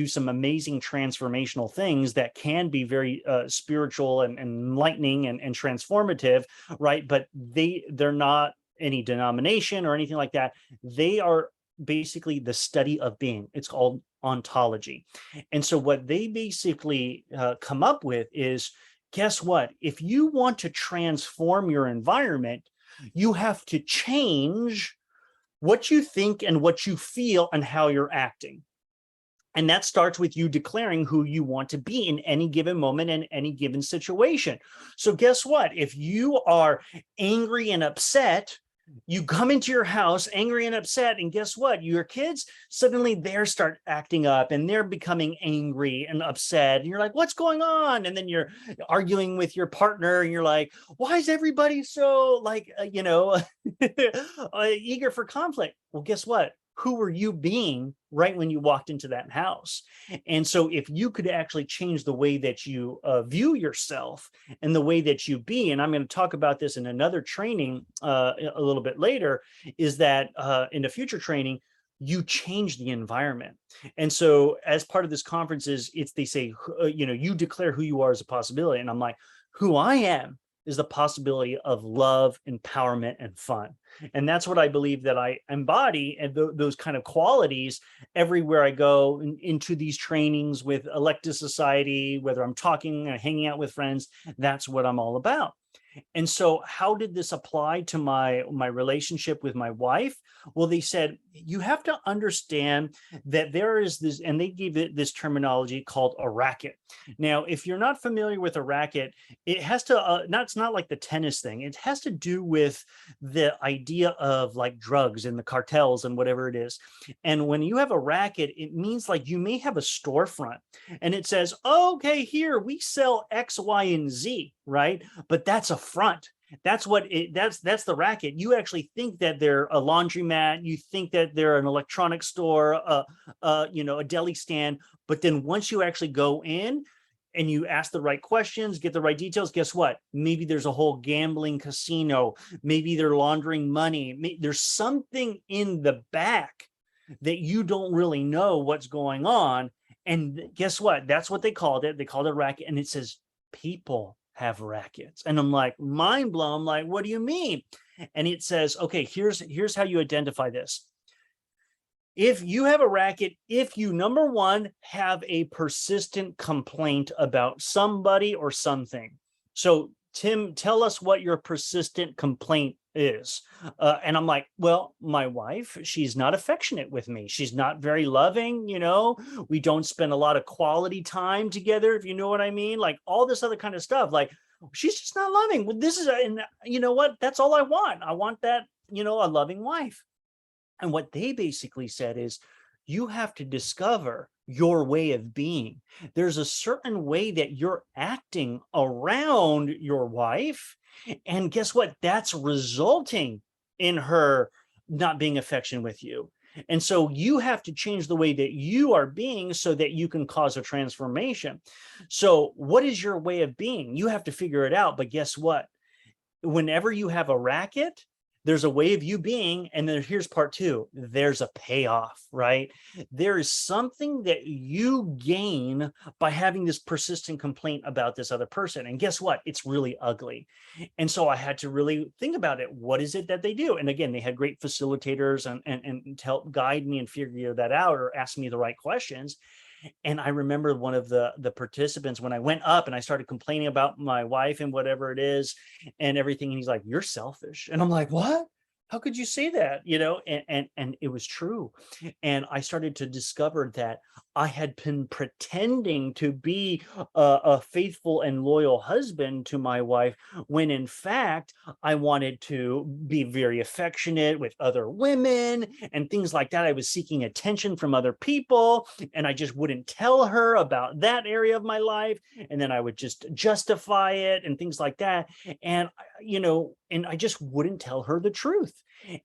S1: some amazing transformational things that can be very spiritual and enlightening and transformative, right? But they're not any denomination or anything like that. They are basically the study of being. It's called ontology. And so what they basically come up with is, guess what? If you want to transform your environment, you have to change what you think and what you feel and how you're acting. And that starts with you declaring who you want to be in any given moment and any given situation. So guess what? If you are angry and upset, you come into your house angry and upset, and guess what? Your kids, suddenly they start acting up and they're becoming angry and upset. And you're like, what's going on? And then you're arguing with your partner and you're like, why is everybody so eager for conflict? Well, guess what? Who were you being right when you walked into that house? And so if you could actually change the way that you view yourself and the way that you be, and I'm going to talk about this in another training a little bit later, is that in a future training, you change the environment. And so as part of this conference is they say, you declare who you are as a possibility. And I'm like, who I am is the possibility of love, empowerment, and fun. And that's what I believe that I embody, and those kind of qualities everywhere I go into these trainings with Electus Society, whether I'm talking and hanging out with friends, that's what I'm all about. And so how did this apply to my relationship with my wife? Well, they said, you have to understand that there is this, and they gave it this terminology called a racket. Now, if you're not familiar with a racket, it has to, it's not like the tennis thing. It has to do with the idea of like drugs and the cartels and whatever it is. And when you have a racket, it means like you may have a storefront and it says, oh, okay, here we sell X, Y, and Z, right? But that's a front. That's that's the racket. You actually think that they're a laundromat, you think that they're an electronic store, a deli stand, but then once you actually go in and you ask the right questions, get the right details, guess what? Maybe there's a whole gambling casino, maybe they're laundering money, there's something in the back that you don't really know what's going on. And guess what? That's what they called it. They called it a racket, and it says people have rackets. And I'm like, mind blown. I'm like, what do you mean? And it says, okay, here's how you identify this. If you have a racket, if you, number one, have a persistent complaint about somebody or something. So Tim, tell us what your persistent complaint is. And I'm like, well, my wife, she's not affectionate with me. She's not very loving. We don't spend a lot of quality time together, if you know what I mean, like all this other kind of stuff. Like, she's just not loving. Well, and you know what? That's all I want. I want that, a loving wife. And what they basically said is, you have to discover your way of being. There's a certain way that you're acting around your wife. And guess what? That's resulting in her not being affectionate with you. And so you have to change the way that you are being so that you can cause a transformation. So what is your way of being? You have to figure it out. But guess what? Whenever you have a racket, there's a way of you being, and then here's part two, there's a payoff, right? There is something that you gain by having this persistent complaint about this other person. And guess what? It's really ugly. And so I had to really think about it. What is it that they do? And again, they had great facilitators and to help guide me and figure that out or ask me the right questions. And I remember one of the participants, when I went up and I started complaining about my wife and whatever it is and everything, and he's like, you're selfish. And I'm like, what? How could you say that? And it was true. And I started to discover that I had been pretending to be a faithful and loyal husband to my wife, when in fact, I wanted to be very affectionate with other women and things like that. I was seeking attention from other people, and I just wouldn't tell her about that area of my life. And then I would just justify it and things like that. And, and I just wouldn't tell her the truth.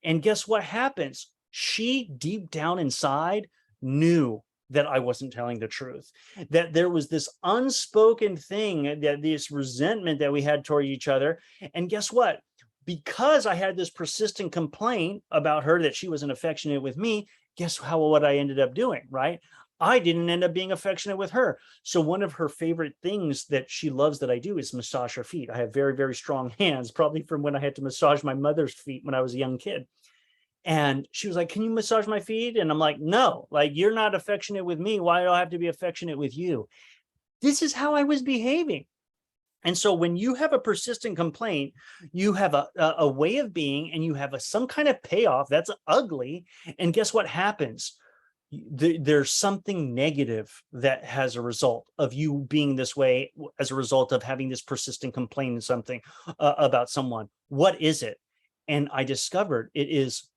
S1: And guess what happens? She deep down inside knew that I wasn't telling the truth, that there was this unspoken thing, that this resentment that we had toward each other. And guess what? Because I had this persistent complaint about her that she wasn't affectionate with me, guess what I ended up doing, right? I didn't end up being affectionate with her. So one of her favorite things that she loves that I do is massage her feet. I have very, very strong hands, probably from when I had to massage my mother's feet when I was a young kid. And she was like, can you massage my feet? And I'm like, no, like, you're not affectionate with me. Why do I have to be affectionate with you? This is how I was behaving. And so when you have a persistent complaint, you have a way of being, and you have some kind of payoff that's ugly. And guess what happens? There's something negative that has a result of you being this way, as a result of having this persistent complaint and something about someone. What is it? And I discovered it is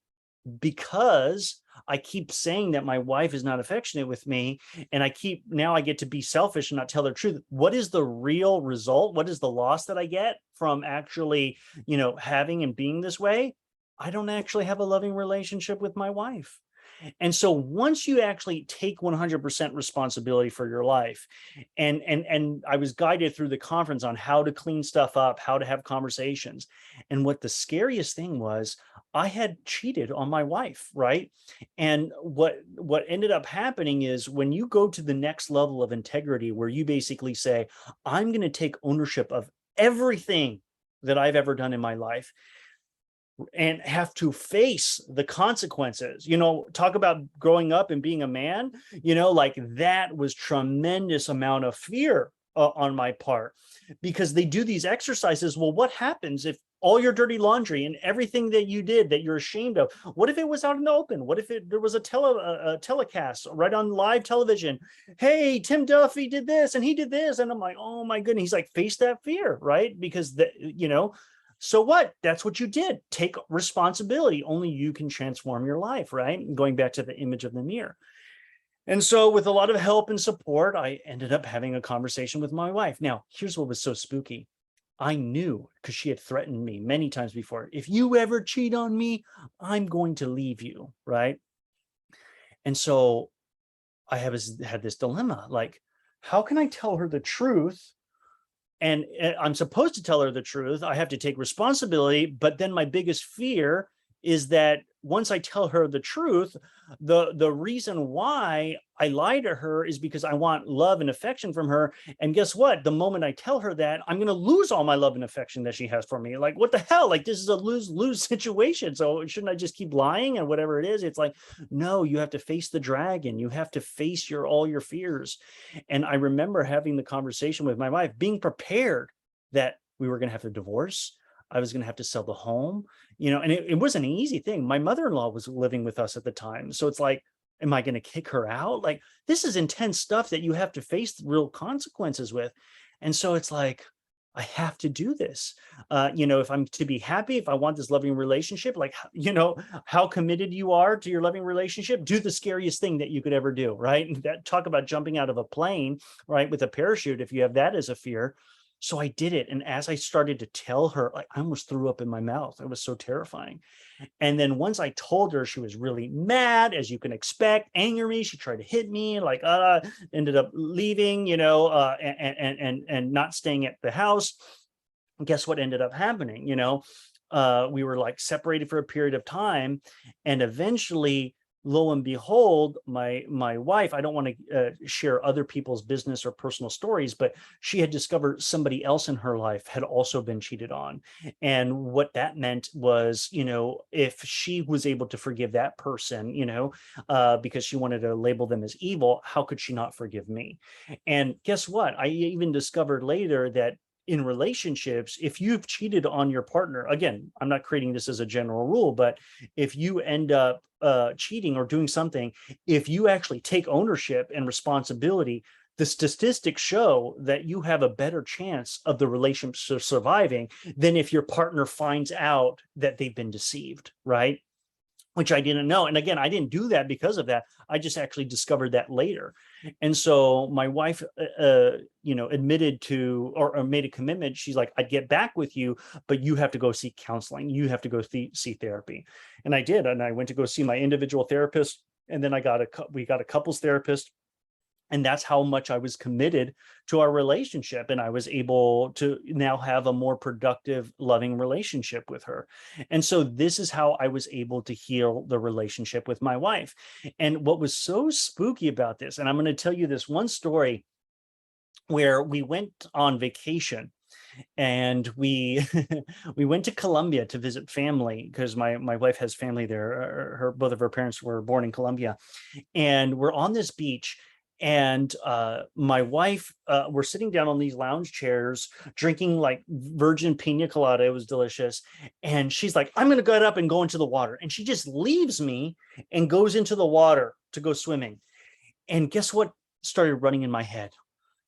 S1: because I keep saying that my wife is not affectionate with me, and now I get to be selfish and not tell the truth. What is the real result? What is the loss that I get from actually, having and being this way? I don't actually have a loving relationship with my wife. And so once you actually take 100% responsibility for your life, and I was guided through the conference on how to clean stuff up, how to have conversations. And what the scariest thing was, I had cheated on my wife, right? And what ended up happening is when you go to the next level of integrity, where you basically say, I'm going to take ownership of everything that I've ever done in my life and have to face the consequences. Talk about growing up and being a man, like that was tremendous amount of fear on my part, because they do these exercises. Well, what happens if all your dirty laundry and everything that you did that you're ashamed of, what if it was out in the open? What if there was a telecast right on live television? Hey, Tim Duffy did this and he did this. And I'm like, oh my goodness. He's like, face that fear, right? Because so what? That's what you did. Take responsibility. Only you can transform your life, right? Going back to the image of the mirror. And so with a lot of help and support, I ended up having a conversation with my wife. Now, here's what was so spooky. I knew, because she had threatened me many times before, if you ever cheat on me, I'm going to leave you, right? And so I had this dilemma, like, how can I tell her the truth? And I'm supposed to tell her the truth. I have to take responsibility. But then my biggest fear is that once I tell her the truth, the reason why I lie to her is because I want love and affection from her. And guess what? The moment I tell her that, I'm going to lose all my love and affection that she has for me. Like, what the hell? Like, this is a lose-lose situation. So shouldn't I just keep lying and whatever it is? It's like, no, you have to face the dragon. You have to face all your fears. And I remember having the conversation with my wife, being prepared that we were going to have to divorce. I was going to have to sell the home, and it wasn't an easy thing. My mother-in-law was living with us at the time. So it's like, am I going to kick her out? Like, this is intense stuff that you have to face real consequences with. And so it's like, I have to do this. If I'm to be happy, if I want this loving relationship, like, how committed you are to your loving relationship, do the scariest thing that you could ever do, right? That talk about jumping out of a plane, right? With a parachute, if you have that as a fear. So I did it. And as I started to tell her, like, I almost threw up in my mouth. It was so terrifying. And then once I told her, she was really mad, as you can expect, anger me. She tried to hit me, like, ended up leaving, and not staying at the house. And guess what ended up happening? We were like separated for a period of time, and eventually, lo and behold, my wife, I don't want to share other people's business or personal stories, but she had discovered somebody else in her life had also been cheated on. And what that meant was, if she was able to forgive that person, because she wanted to label them as evil, how could she not forgive me? And guess what? I even discovered later that in relationships, if you've cheated on your partner, again, I'm not creating this as a general rule, but if you end up cheating or doing something, if you actually take ownership and responsibility, the statistics show that you have a better chance of the relationship surviving than if your partner finds out that they've been deceived, right? Which I didn't know. And again, I didn't do that because of that. I just actually discovered that later. And so my wife, admitted to, or made a commitment. She's like, I'd get back with you, but you have to go seek counseling. You have to go see therapy. And I did. And I went to go see my individual therapist. And then we got a couples therapist. And that's how much I was committed to our relationship. And I was able to now have a more productive, loving relationship with her. And so this is how I was able to heal the relationship with my wife. And what was so spooky about this, and I'm going to tell you this one story where we went on vacation, and we we went to Colombia to visit family, because my wife has family there. Both of her parents were born in Colombia. And we're on this beach, and my wife, we're sitting down on these lounge chairs drinking like virgin pina colada. It was delicious. And she's like, I'm going to get up and go into the water. And she just leaves me and goes into the water to go swimming. And guess what started running in my head?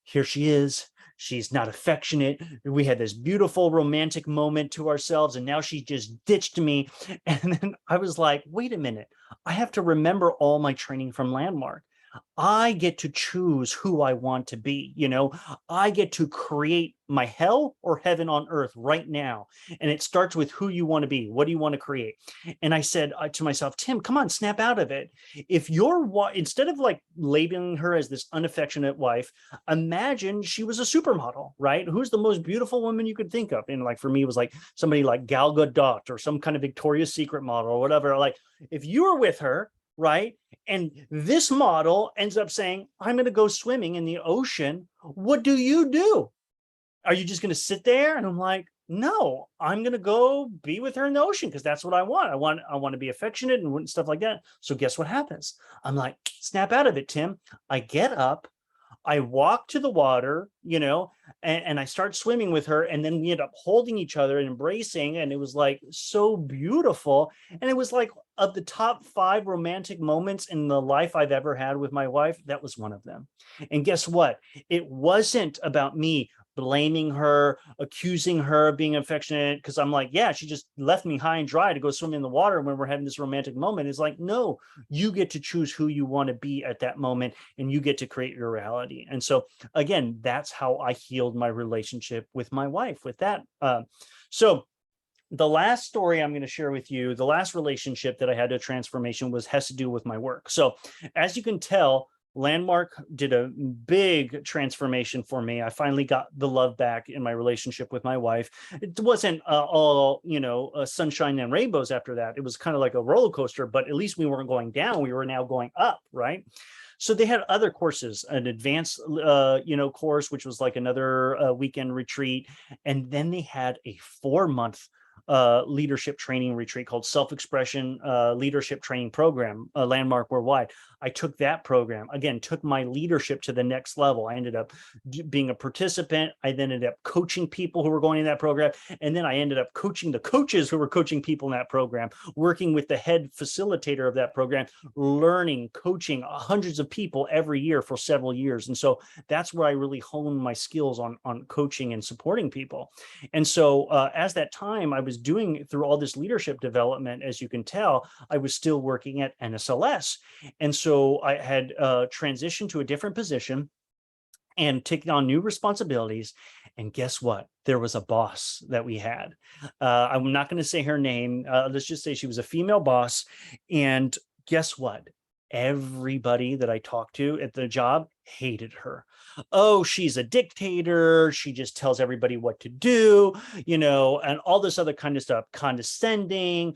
S1: Here she is. She's not affectionate. We had this beautiful romantic moment to ourselves, and now she just ditched me. And then I was like, wait a minute. I have to remember all my training from Landmark. I get to choose who I want to be. I get to create my hell or heaven on earth right now. And it starts with who you want to be. What do you want to create? And I said to myself, Tim, come on, snap out of it. If instead of like labeling her as this unaffectionate wife, imagine she was a supermodel, right? Who's the most beautiful woman you could think of? And like for me, it was like somebody like Gal Gadot or some kind of Victoria's Secret model or whatever. Like if you were with her, right? And this model ends up saying, I'm going to go swimming in the ocean. What do you do? Are you just going to sit there? And I'm like, no, I'm going to go be with her in the ocean because that's what I want. I want to be affectionate and stuff like that. So guess what happens? I'm like, snap out of it, Tim. I get up, I walk to the water, and I start swimming with her. And then we end up holding each other and embracing. And it was like so beautiful. And it was like of the top 5 romantic moments in the life I've ever had with my wife, that was one of them. And guess what? It wasn't about me blaming her, accusing her of being affectionate, because I'm like, yeah, she just left me high and dry to go swim in the water when we're having this romantic moment. It's like, no, you get to choose who you want to be at that moment, and you get to create your reality. And so again, that's how I healed my relationship with my wife with that. So the last story I'm going to share with you, the last relationship that I had a transformation has to do with my work. So as you can tell, Landmark did a big transformation for me. I finally got the love back in my relationship with my wife. It wasn't all, sunshine and rainbows after that. It was kind of like a roller coaster, but at least we weren't going down. We were now going up, right? So they had other courses, an advanced, course, which was like another weekend retreat. And then they had a 4-month leadership training retreat called Self-Expression Leadership Training Program, Landmark Worldwide. I took that program, again, took my leadership to the next level. I ended up being a participant. I then ended up coaching people who were going in that program. And then I ended up coaching the coaches who were coaching people in that program, working with the head facilitator of that program, learning, coaching hundreds of people every year for several years. And so that's where I really honed my skills on coaching and supporting people. And so as that time I was doing through all this leadership development, as you can tell, I was still working at NSLS. And so I had transitioned to a different position and taking on new responsibilities. And guess what? There was a boss that we had. I'm not going to say her name. Let's just say she was a female boss. And guess what? Everybody that I talked to at the job hated her. Oh, she's a dictator. She just tells everybody what to do, and all this other kind of stuff, condescending,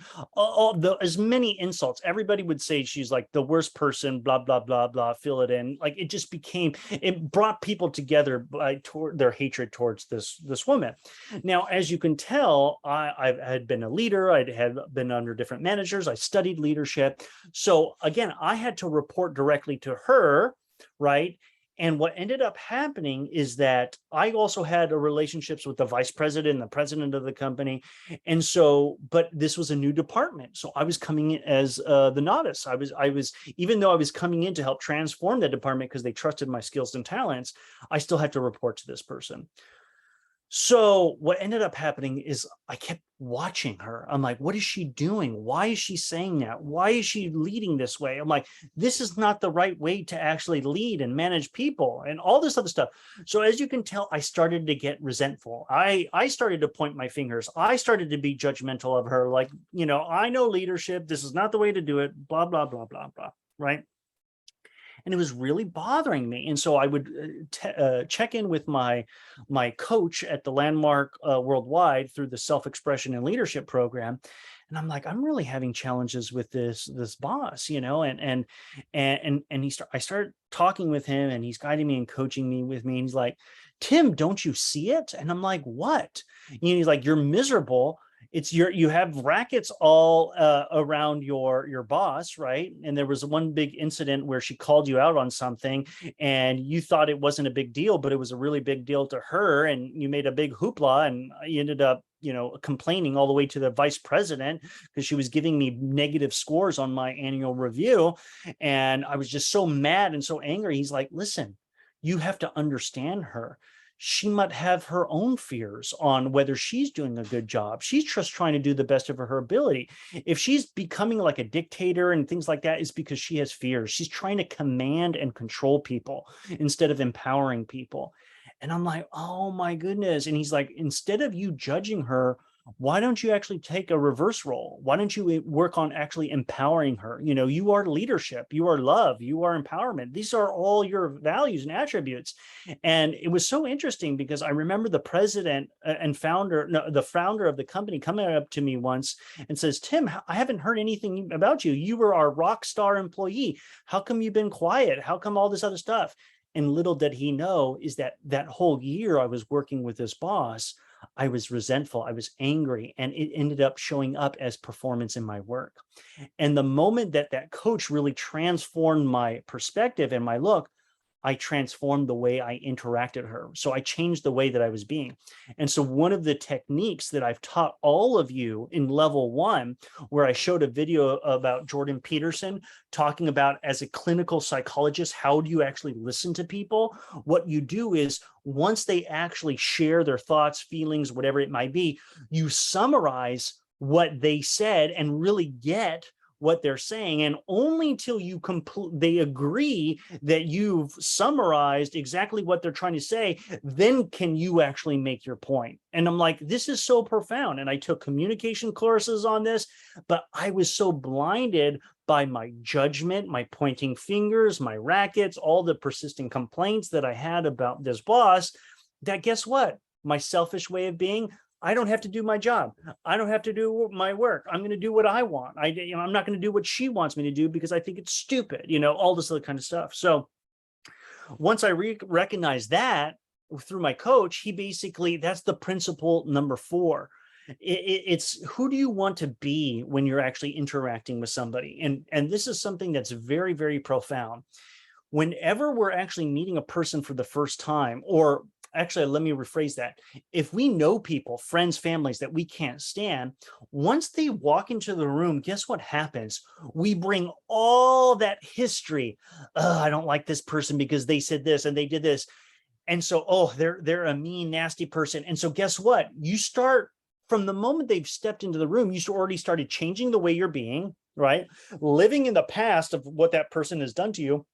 S1: as many insults. Everybody would say she's like the worst person, blah, blah, blah, blah, fill it in. Like it brought people together toward their hatred towards this woman. Now, as you can tell, I had been a leader. I had been under different managers. I studied leadership. So again, I had to report directly to her, right? And what ended up happening is that I also had relationships with the vice president and the president of the company. And so, but this was a new department. So I was coming in as the novice. I was, even though I was coming in to help transform the department because they trusted my skills and talents, I still had to report to this person. So what ended up happening is I kept watching her. I'm like, what is she doing? Why is she saying that? Why is she leading this way? I'm like, this is not the right way to actually lead and manage people and all this other stuff. So as you can tell, I started to get resentful. I started to point my fingers. I started to be judgmental of her. Like, I know leadership. This is not the way to do it. Blah, blah, blah, blah, blah. Right. And it was really bothering me. And so I would check in with my coach at the Landmark Worldwide through the Self-Expression and Leadership Program. And I'm like, I'm really having challenges with this boss, and I started talking with him, and he's guiding me and coaching me with me. And he's like, Tim, don't you see it? And I'm like, what? He's like, you're miserable. You have rackets all around your boss, right? And there was one big incident where she called you out on something and you thought it wasn't a big deal, but it was a really big deal to her. And you made a big hoopla and you ended up, complaining all the way to the vice president because she was giving me negative scores on my annual review. And I was just so mad and so angry. He's like, listen, you have to understand her. she might have her own fears on whether she's doing a good job. She's just trying to do the best of her ability. If she's becoming like a dictator and things like that, it's because she has fears. She's trying to command and control people instead of empowering people. And I'm like, oh my goodness. And he's like, instead of you judging her, why don't you actually take a reverse role? Why don't you work on actually empowering her? You know, you are leadership, you are love, you are empowerment. These are all your values and attributes. And it was so interesting because I remember the president and founder, no, the founder of the company coming up to me once and says, Tim, I haven't heard anything about you. You were our rock star employee. How come you've been quiet? How come all this other stuff? And little did he know is that that whole year I was working with this boss, I was resentful, I was angry, and it ended up showing up as performance in my work. And the moment that that coach really transformed my perspective and my look, I transformed the way I interacted with her. So I changed the way that I was being. And so one of the techniques that I've taught all of you in level 1, where I showed a video about Jordan Peterson talking about, as a clinical psychologist, how do you actually listen to people? What you do is, once they actually share their thoughts, feelings, whatever it might be, you summarize what they said and really get what they're saying, and only until you they agree that you've summarized exactly what they're trying to say, then can you actually make your point. And I'm like, this is so profound. And I took communication courses on this, but I was so blinded by my judgment, my pointing fingers, my rackets, all the persistent complaints that I had about this boss, that guess what? My selfish way of being, I don't have to do my job. I don't have to do my work. I'm going to do what I want. I'm not going to do what she wants me to do because I think it's stupid, all this other kind of stuff. So once I recognized that through my coach, he basically, that's the principle number 4. It's who do you want to be when you're actually interacting with somebody? And this is something that's very, very profound. Whenever we're actually meeting a person for the first time, or actually, let me rephrase that. If we know people, friends, families that we can't stand, once they walk into the room, guess what happens? We bring all that history. I don't like this person because they said this and they did this. And so, they're a mean, nasty person. And so guess what? You start, from the moment they've stepped into the room, you already started changing the way you're being, right? Living in the past of what that person has done to you.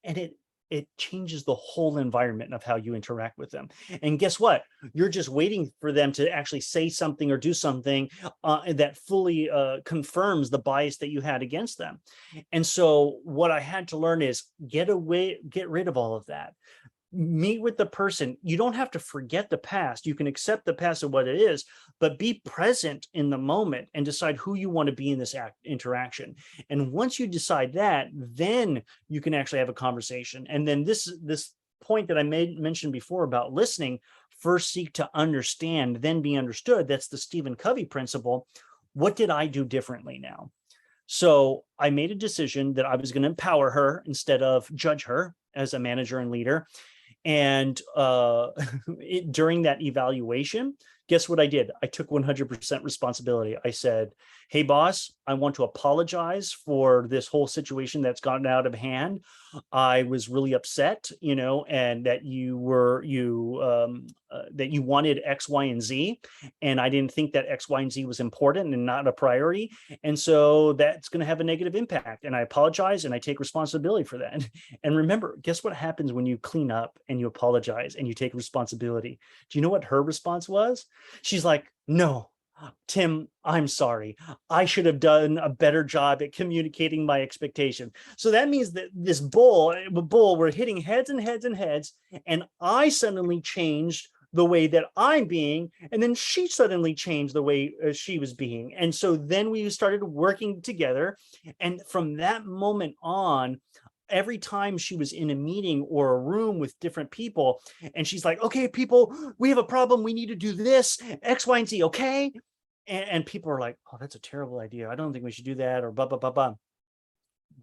S1: And it changes the whole environment of how you interact with them. And guess what? You're just waiting for them to actually say something or do something that fully confirms the bias that you had against them. And so what I had to learn is get rid of all of that. Meet with the person. You don't have to forget the past. You can accept the past of what it is, but be present in the moment and decide who you want to be in this interaction. And once you decide that, then you can actually have a conversation. And then this point that I mentioned before about listening, first seek to understand, then be understood. That's the Stephen Covey principle. What did I do differently now? So I made a decision that I was going to empower her instead of judge her as a manager and leader. And during that evaluation, guess what I did? I took 100% responsibility. I said, hey, boss, I want to apologize for this whole situation that's gotten out of hand. I was really upset, and that that you wanted X, Y, and Z. And I didn't think that X, Y, and Z was important and not a priority. And so that's going to have a negative impact. And I apologize and I take responsibility for that. And remember, guess what happens when you clean up and you apologize and you take responsibility? Do you know what her response was? She's like, no, Tim, I'm sorry. I should have done a better job at communicating my expectation. So that means that this bull, we're hitting heads and heads and heads. And I suddenly changed the way that I'm being. And then she suddenly changed the way she was being. And so then we started working together. And from that moment on, every time she was in a meeting or a room with different people, and she's like, okay, people, we have a problem. We need to do this, X, Y, and Z. Okay. And people are like, oh, that's a terrible idea. I don't think we should do that, or blah, blah, blah, blah.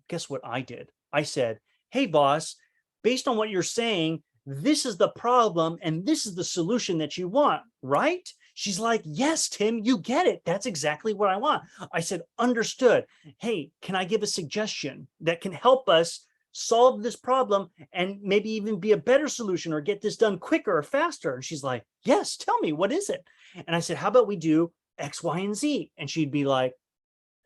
S1: Guess what I did? I said, hey, boss, based on what you're saying, this is the problem and this is the solution that you want, right? She's like, yes, Tim, you get it. That's exactly what I want. I said, understood. Hey, can I give a suggestion that can help us solve this problem and maybe even be a better solution or get this done quicker or faster? And she's like, yes, tell me, what is it? And I said, how about we do X, Y, and Z? And she'd be like,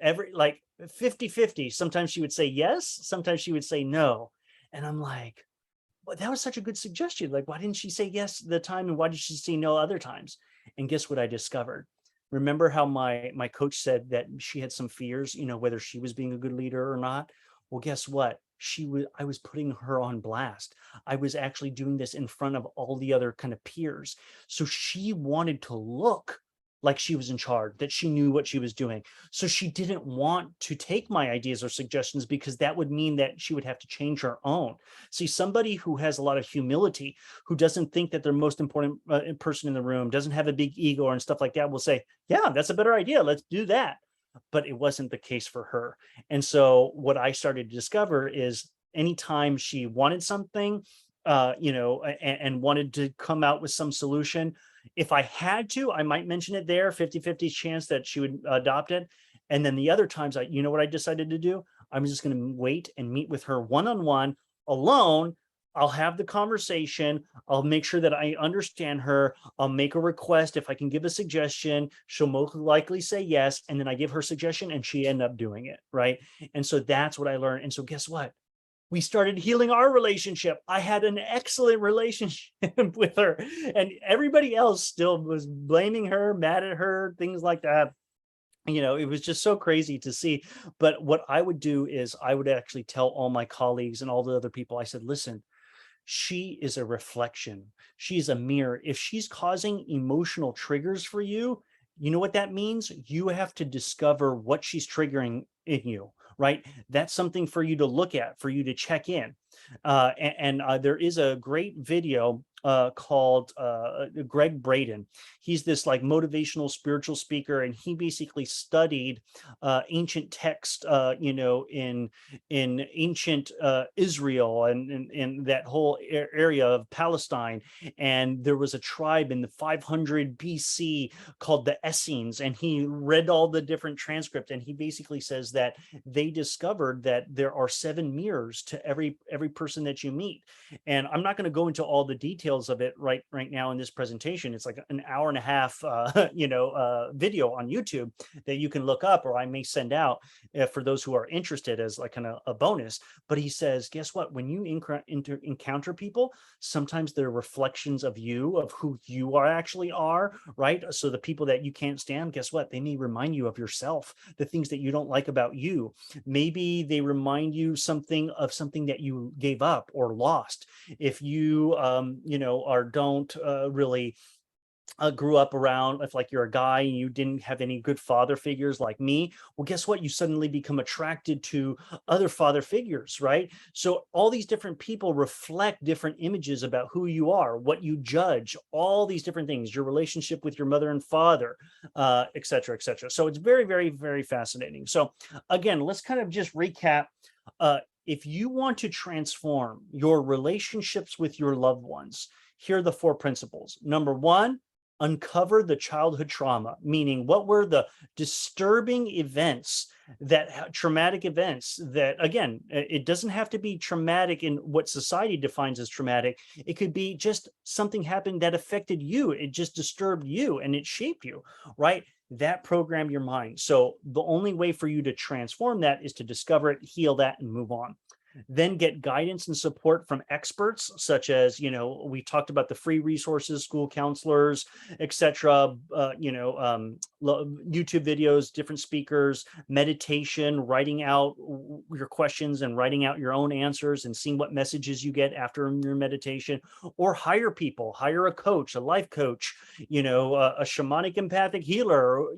S1: 50-50. Sometimes she would say yes, sometimes she would say no. And I'm like, well, that was such a good suggestion. Like, why didn't she say yes the time, and why did she say no other times? And guess what I discovered? Remember how my coach said that she had some fears, whether she was being a good leader or not? Well, guess what? I was putting her on blast. I was actually doing this in front of all the other kind of peers. So she wanted to look like she was in charge, that she knew what she was doing. So she didn't want to take my ideas or suggestions because that would mean that she would have to change her own. See, somebody who has a lot of humility, who doesn't think that they're most important person in the room, doesn't have a big ego and stuff like that, will say, yeah, that's a better idea. Let's do that. But it wasn't the case for her. And so what I started to discover is anytime she wanted something, and wanted to come out with some solution, if I had to, I might mention it there, 50-50 chance that she would adopt it. And then the other times, you know what I decided to do? I'm just going to wait and meet with her one-on-one, alone. I'll have the conversation. I'll make sure that I understand her. I'll make a request. If I can give a suggestion, she'll most likely say yes. And then I give her suggestion and she end up doing it. Right. And so that's what I learned. And so guess what? We started healing our relationship. I had an excellent relationship with her, and everybody else still was blaming her, mad at her, things like that. It was just so crazy to see. But what I would do is I would actually tell all my colleagues and all the other people, I said, listen, she is a reflection. She's a mirror. If she's causing emotional triggers for you, you know what that means? You have to discover what she's triggering in you, right? That's something for you to look at, for you to check in. There is a great video called Greg Braden. He's this like motivational spiritual speaker, and he basically studied ancient text, in ancient Israel and in that whole area of Palestine. And there was a tribe in the 500 BC called the Essenes, and he read all the different transcripts, and he basically says that they discovered that there are 7 mirrors to every person that you meet. And I'm not going to go into all the details of it right now in this presentation. It's like an hour and a half video on YouTube that you can look up, or I may send out for those who are interested as like kind of a bonus. But he says, guess what? When you encounter people, sometimes they're reflections of you, of who you actually are, right? So the people that you can't stand, guess what? They may remind you of yourself, the things that you don't like about you. Maybe they remind you something that you gave up or lost. If you don't really grew up around, if like you're a guy and you didn't have any good father figures like me, well, guess what? You suddenly become attracted to other father figures, right? So all these different people reflect different images about who you are, what you judge, all these different things, your relationship with your mother and father, et cetera, et cetera. So it's very, very, very fascinating. So again, let's kind of just recap. If you want to transform your relationships with your loved ones, here are the 4 principles. Number 1, uncover the childhood trauma, meaning what were the disturbing events, traumatic events that, again, it doesn't have to be traumatic in what society defines as traumatic. It could be just something happened that affected you. It just disturbed you and it shaped you, right? That programmed your mind. So the only way for you to transform that is to discover it, heal that, and move on. Then get guidance and support from experts, such as, we talked about the free resources, school counselors, etc. YouTube videos, different speakers, meditation, writing out your questions and writing out your own answers and seeing what messages you get after your meditation. Or hire a coach, a life coach, a shamanic empathic healer,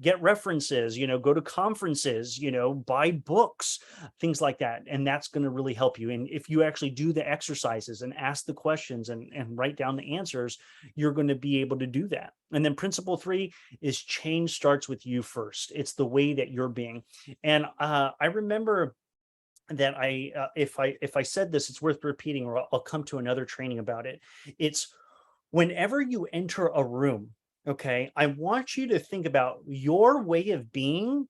S1: get references, go to conferences, buy books, things like that. And that's going to really help you. And if you actually do the exercises and ask the questions and write down the answers, you're going to be able to do that. And then principle 3 is change starts with you first. It's the way that you're being. And I remember that if I said this, it's worth repeating, or I'll come to another training about it. It's whenever you enter a room, okay, I want you to think about your way of being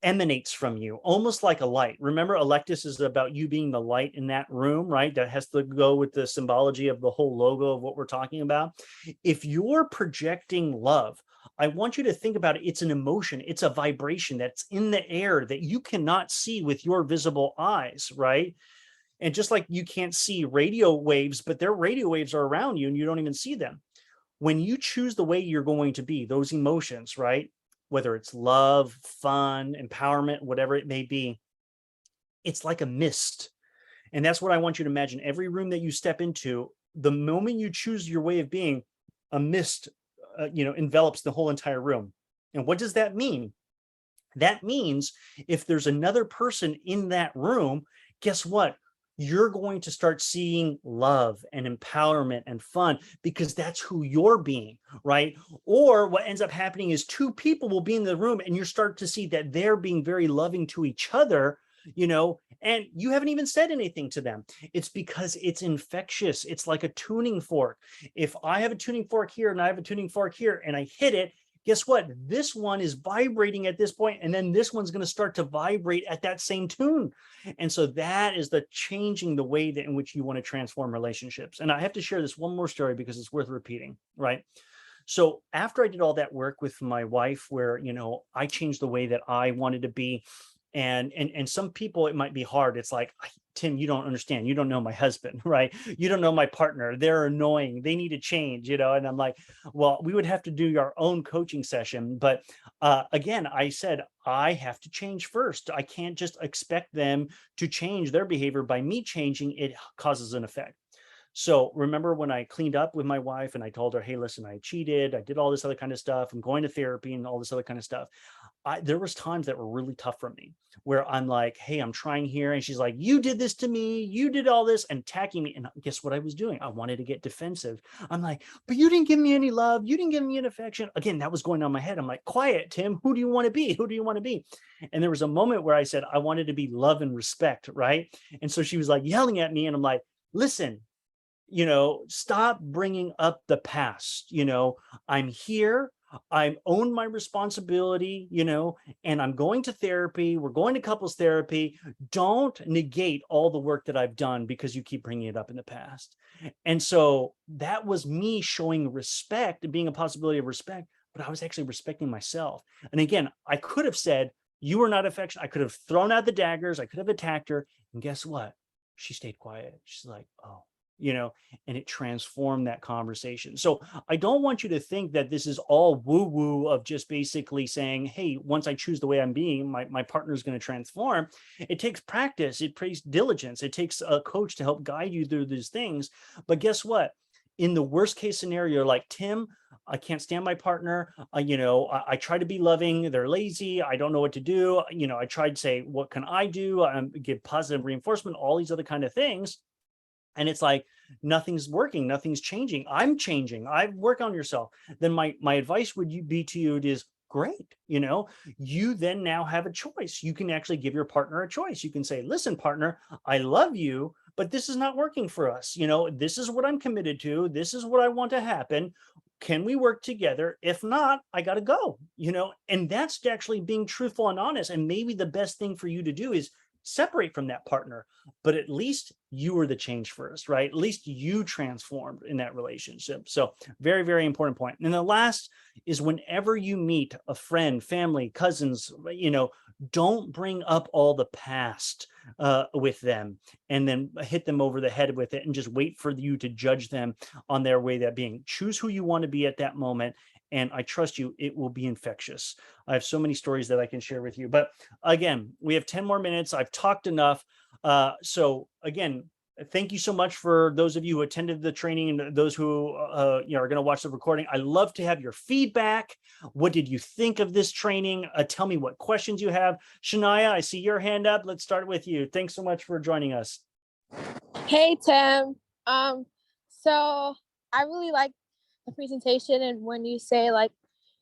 S1: emanates from you, almost like a light. Remember, Electus is about you being the light in that room, right? That has to go with the symbology of the whole logo of what we're talking about. If you're projecting love, I want you to think about it. It's an emotion. It's a vibration that's in the air that you cannot see with your visible eyes, right? And just like you can't see radio waves, but their radio waves are around you and you don't even see them. When you choose the way you're going to be, those emotions, right? Whether it's love, fun, empowerment, whatever it may be, it's like a mist. And that's what I want you to imagine. Every room that you step into, the moment you choose your way of being, a mist, envelops the whole entire room. And what does that mean? That means if there's another person in that room, guess what? You're going to start seeing love and empowerment and fun because that's who you're being, right? Or what ends up happening is two people will be in the room and you start to see that they're being very loving to each other, and you haven't even said anything to them. It's because it's infectious. It's like a tuning fork. If I have a tuning fork here and I have a tuning fork here and I hit it, guess what? This one is vibrating at this point, and then this one's going to start to vibrate at that same tune. And so that is the changing the way that in which you want to transform relationships. And I have to share this one more story because it's worth repeating, right? So after I did all that work with my wife, where, I changed the way that I wanted to be, and some people, it might be hard. It's like, Tim, you don't understand. You don't know my husband, right? You don't know my partner. They're annoying. They need to change, and I'm like, well, we would have to do our own coaching session. But again, I said, I have to change first. I can't just expect them to change their behavior by me changing. It causes an effect. So remember when I cleaned up with my wife and I told her, hey, listen, I cheated. I did all this other kind of stuff. I'm going to therapy and all this other kind of stuff. There was times that were really tough for me where I'm like, hey, I'm trying here. And she's like, you did this to me. You did all this, and attacking me. And guess what I was doing? I wanted to get defensive. I'm like, but you didn't give me any love. You didn't give me an affection. Again, that was going on in my head. I'm like, quiet, Tim. Who do you want to be? Who do you want to be? And there was a moment where I said, I wanted to be love and respect. Right. And so she was like yelling at me. And I'm like, listen, stop bringing up the past. I'm here. I own my responsibility, and I'm going to therapy. We're going to couples therapy. Don't negate all the work that I've done because you keep bringing it up in the past. And so that was me showing respect and being a possibility of respect, but I was actually respecting myself. And again, I could have said, you were not affectionate. I could have thrown out the daggers. I could have attacked her. And guess what? She stayed quiet. She's like, oh, and it transformed that conversation. So I don't want you to think that this is all woo-woo of just basically saying, hey, once I choose the way I'm being, my partner is going to transform. It takes practice. It takes diligence. It takes a coach to help guide you through these things. But guess what? In the worst case scenario, like, Tim, I can't stand my partner. I try to be loving. They're lazy. I don't know what to do. I tried to say, what can I do? Give positive reinforcement, all these other kind of things. And it's like, nothing's working, nothing's changing. I'm changing. I work on yourself. Then my advice would be to you is, great. You then now have a choice. You can actually give your partner a choice. You can say, listen, partner, I love you, but this is not working for us. This is what I'm committed to. This is what I want to happen. Can we work together? If not, I got to go, and that's actually being truthful and honest. And maybe the best thing for you to do is separate from that partner, but at least you were the change first, right? At least you transformed in that relationship. So very, very important point. And the last is, whenever you meet a friend, family, cousins, don't bring up all the past with them and then hit them over the head with it and just wait for you to judge them on their way that being. Choose who you want to be at that moment. And I trust you, it will be infectious. I have so many stories that I can share with you. But again, we have 10 more minutes. I've talked enough. So again, thank you so much for those of you who attended the training and those who are going to watch the recording. I love to have your feedback. What did you think of this training? Tell me what questions you have. Shania, I see your hand up. Let's start with you. Thanks so much for joining us.
S2: Hey, Tim. So I really like the presentation, and when you say, like,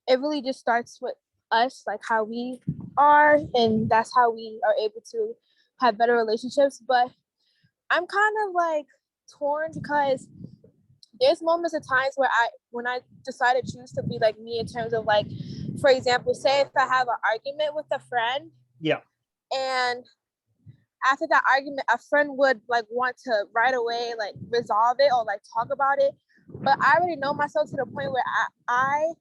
S2: it really just starts with us, like how we are, and that's how we are able to have better relationships. But I'm kind of like torn because there's moments of times where when I decide to choose to be like me in terms of, like, for example, say if I have an argument with a friend
S1: Yeah.
S2: And after that argument, a friend would like want to right away like resolve it or like talk about it. But I already know myself to the point where I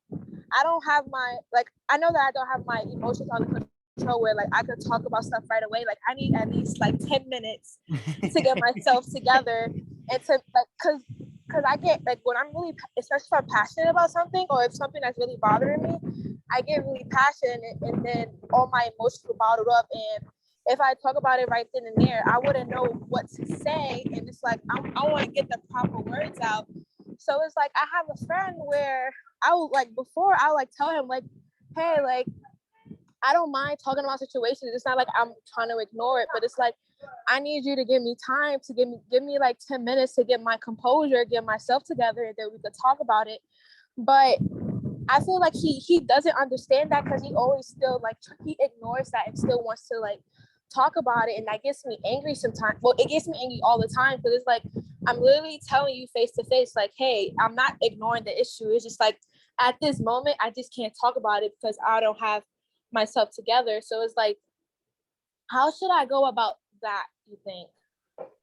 S2: don't have my like I know that I don't have my emotions under control where like I could talk about stuff right away. Like I need at least like 10 minutes to get myself together and to like because I get like when I'm really, especially if I'm passionate about something or if something that's really bothering me, I get really passionate and then all my emotions are bottled up. And if I talk about it right then and there, I wouldn't know what to say. And it's like I want to get the proper words out. So it's like I have a friend where I would like before I would like tell him like, hey, like I don't mind talking about situations. It's not like I'm trying to ignore it, but it's like I need you to give me time to give me like 10 minutes to get my composure, get myself together, and then we could talk about it. But I feel like he doesn't understand that because he always still like he ignores that and still wants to like talk about it, and that gets me angry sometimes. Well, it gets me angry all the time because it's like I'm literally telling you face to face, like, hey, I'm not ignoring the issue. It's just like at this moment, I just can't talk about it because I don't have myself together. So it's like, how should I go about that, you think?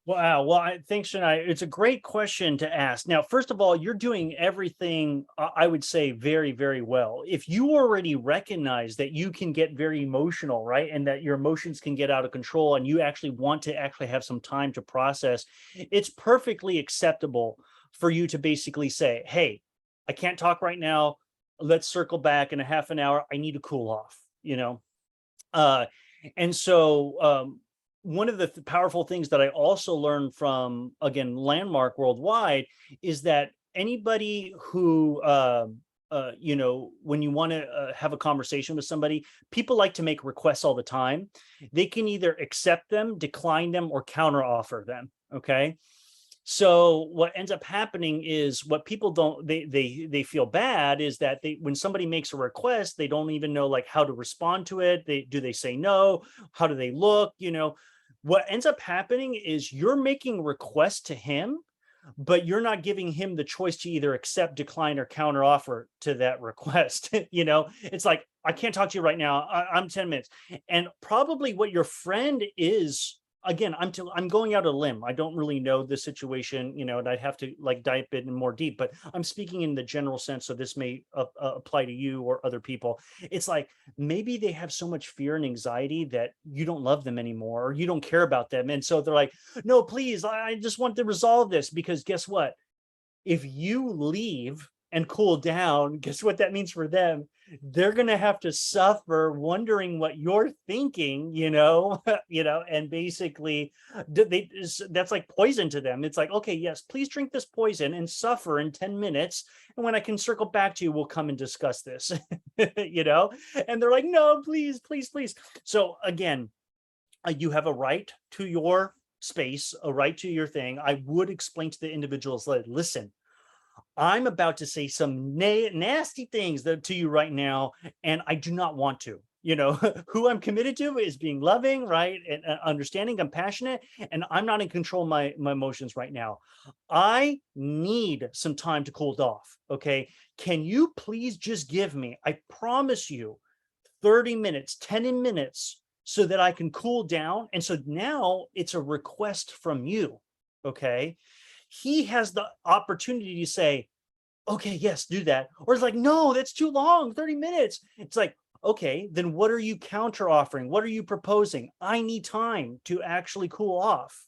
S1: Wow. Well, thanks, Shania. It's a great question to ask. Now, first of all, you're doing everything, I would say, very, very well. If you already recognize that you can get very emotional, right, and that your emotions can get out of control, and you actually want to actually have some time to process, it's perfectly acceptable for you to basically say, "Hey, I can't talk right now. Let's circle back in a half an hour. I need to cool off." Uh, and so one of the powerful things that I also learned from, again, Landmark Worldwide is that anybody who, when you want to have a conversation with somebody, people like to make requests all the time. They can either accept them, decline them, or counter offer them. Okay. So what ends up happening is what people don't they feel bad is that they when somebody makes a request, they don't even know like how to respond to it. They say no? How do they look? What ends up happening is you're making requests to him, but you're not giving him the choice to either accept, decline, or counter offer to that request. It's like, I can't talk to you right now. I'm 10 minutes. And probably what your friend is, again, I'm going out a limb. I don't really know the situation, and I'd have to like dive in more deep, but I'm speaking in the general sense. So this may apply to you or other people. It's like, maybe they have so much fear and anxiety that you don't love them anymore, or you don't care about them. And so they're like, no, please, I just want to resolve this, because guess what? If you leave and cool down, guess what that means for them? They're going to have to suffer wondering what you're thinking, and basically that's like poison to them. It's like, okay, yes, please drink this poison and suffer in 10 minutes. And when I can circle back to you, we'll come and discuss this, and they're like, no, please, please, please. So again, you have a right to your space, a right to your thing. I would explain to the individuals, like, listen, I'm about to say some nasty things to you right now, and I do not want to. Who I'm committed to is being loving, right, and understanding, compassionate, and I'm not in control of my emotions right now. I need some time to cool off. Okay, can you please just give me? I promise you, 30 minutes, 10 minutes, so that I can cool down. And so now it's a request from you. Okay. He has the opportunity to say, okay, yes, do that. Or it's like, no, that's too long, 30 minutes. It's like, okay, then what are you counter offering? What are you proposing? I need time to actually cool off.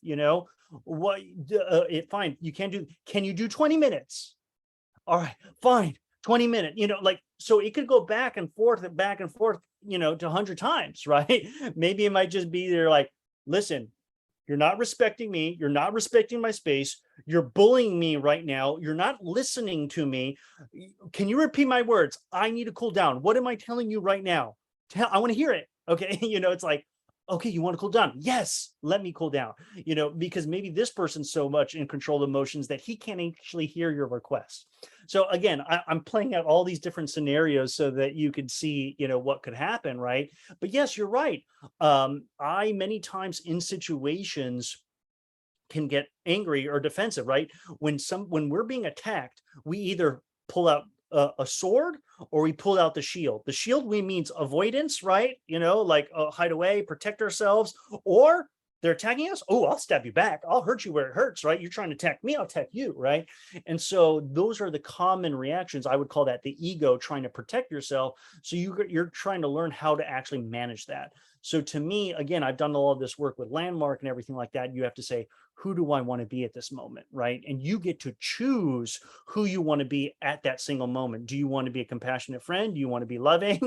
S1: What? Fine. You can't do. Can you do 20 minutes? All right, fine. 20 minutes, so it could go back and forth, to 100 times, right? Maybe it might just be there like, listen, you're not respecting me. You're not respecting my space. You're bullying me right now. You're not listening to me. Can you repeat my words? I need to cool down. What am I telling you right now? I want to hear it. Okay. It's like, okay, you want to cool down? Yes, let me cool down, because maybe this person's so much in control of emotions that he can't actually hear your request. So again, I'm playing out all these different scenarios so that you could see, what could happen, right? But yes, you're right. I many times in situations can get angry or defensive, right? When we're being attacked, we either pull out a sword, or we pull out the shield. The shield we means avoidance, right? Like hide away, protect ourselves, or they're attacking us. Oh, I'll stab you back. I'll hurt you where it hurts, right? You're trying to attack me, I'll attack you, right? And so those are the common reactions. I would call that the ego trying to protect yourself. So you're trying to learn how to actually manage that. So to me, again, I've done all of this work with Landmark and everything like that. You have to say, who do I want to be at this moment, right? And you get to choose who you want to be at that single moment. Do you want to be a compassionate friend? Do you want to be loving?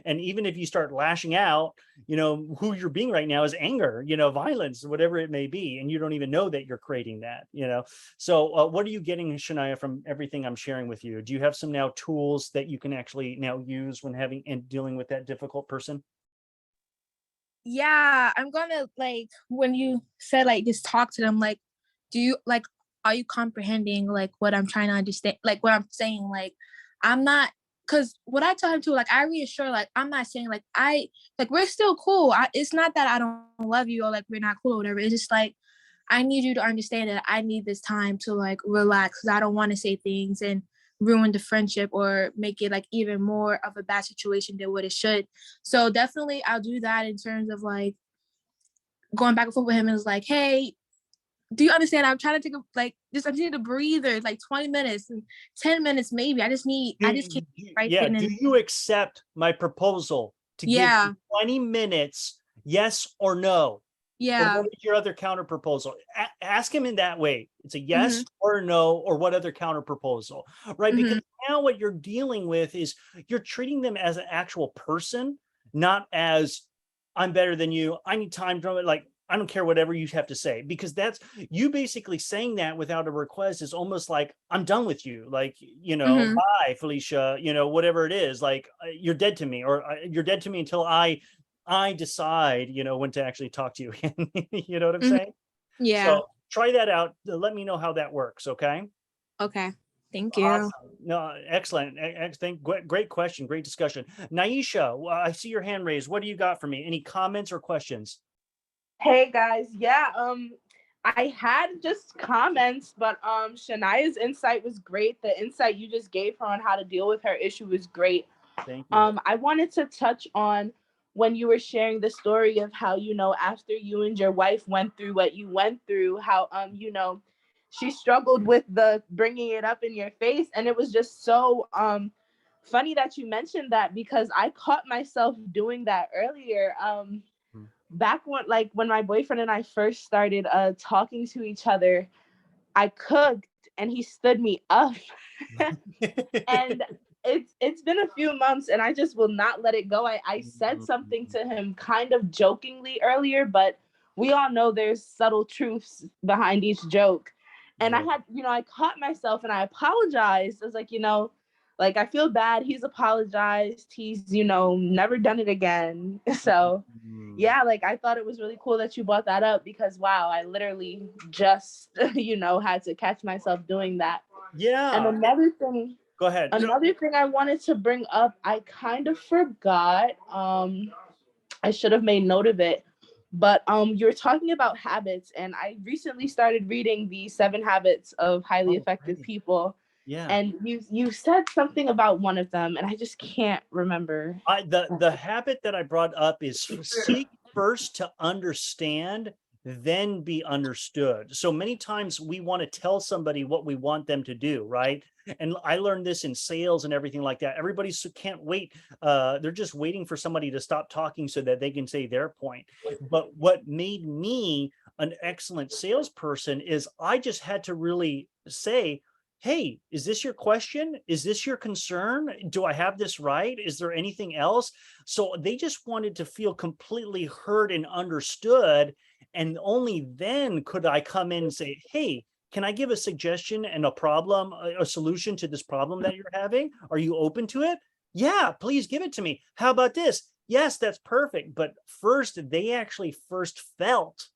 S1: And even if you start lashing out, who you're being right now is anger, violence, whatever it may be, and you don't even know that you're creating that. So what are you getting, Shania, from everything I'm sharing with you? Do you have some now tools that you can actually now use when having and dealing with that difficult person?
S2: Yeah, I'm gonna like when you said like just talk to them, like, do you like are you comprehending like what I'm trying to understand, like what I'm saying? Like I'm not, because what I tell him to, like I reassure, like I'm not saying like we're still cool. It's not that I don't love you or like we're not cool or whatever. It's just like I need you to understand that I need this time to like relax, because I don't want to say things and ruin the friendship or make it like even more of a bad situation than what it should. So definitely I'll do that in terms of like going back and forth with him, and it's like, hey, do you understand? I'm trying to take a like just I need to breathe, or like 20 minutes and 10 minutes maybe. I just can't right
S1: Yeah.
S2: then
S1: Do
S2: and
S1: you accept my proposal to give
S2: yeah,
S1: you 20 minutes, yes or no? Or
S2: yeah.
S1: what is your other counter proposal? Ask him in that way. It's a yes
S2: Mhm,
S1: or no, or what other counter proposal, right? Because
S2: mhm,
S1: now what you're dealing with is you're treating them as an actual person, not as I'm better than you. I need time to like, I don't care whatever you have to say, because that's you basically saying that without a request is almost like I'm done with you. Like,
S2: mhm.
S1: bye, Felicia, whatever it is, like you're dead to me, or you're dead to me until I decide, when to actually talk to you again. You know what I'm
S2: Mhm.
S1: saying?
S2: Yeah.
S1: So try that out. Let me know how that works. Okay.
S2: Okay. Thank you.
S1: Awesome. No, excellent. Excellent. Great question. Great discussion. Naisha, I see your hand raised. What do you got for me? Any comments or questions?
S3: Hey guys, yeah, I had just comments, but Shania's insight was great. The insight you just gave her on how to deal with her issue was great.
S1: Thank you.
S3: I wanted to touch on when you were sharing the story of how, after you and your wife went through what you went through, how she struggled with the bringing it up in your face, and it was just so funny that you mentioned that, because I caught myself doing that earlier.
S1: Mm.
S3: Back when my boyfriend and I first started talking to each other, I cooked and he stood me up. And it's been a few months and I just will not let it go. I said something to him kind of jokingly earlier, but we all know there's subtle truths behind each joke. And I
S1: Yeah.
S3: had, I caught myself and I apologized. I was like, like I feel bad. He's apologized. He's, never done it again. So
S1: Mm.
S3: yeah, like I thought it was really cool that you brought that up, because wow, I literally just, had to catch myself doing that. And
S1: Yeah. Go ahead. No.
S3: another thing I wanted to bring up, I kind of forgot. I should have made note of it. But you're talking about habits, and I recently started reading the 7 Habits of Highly
S1: Oh,
S3: Effective
S1: great.
S3: People,
S1: Yeah.
S3: and you said something about one of them, and I just can't remember.
S1: The habit that I brought up is seek first to understand, then be understood. So many times we want to tell somebody what we want them to do, right? And I learned this in sales and everything like that. Everybody can't wait. They're just waiting for somebody to stop talking so that they can say their point. But what made me an excellent salesperson is I just had to really say, hey, is this your question? Is this your concern? Do I have this right? Is there anything else? So they just wanted to feel completely heard and understood. And only then could I come in and say, hey, can I give a suggestion and a problem, a solution to this problem that you're having? Are you open to it? Yeah, please give it to me. How about this? Yes, that's perfect. But first, they actually first felt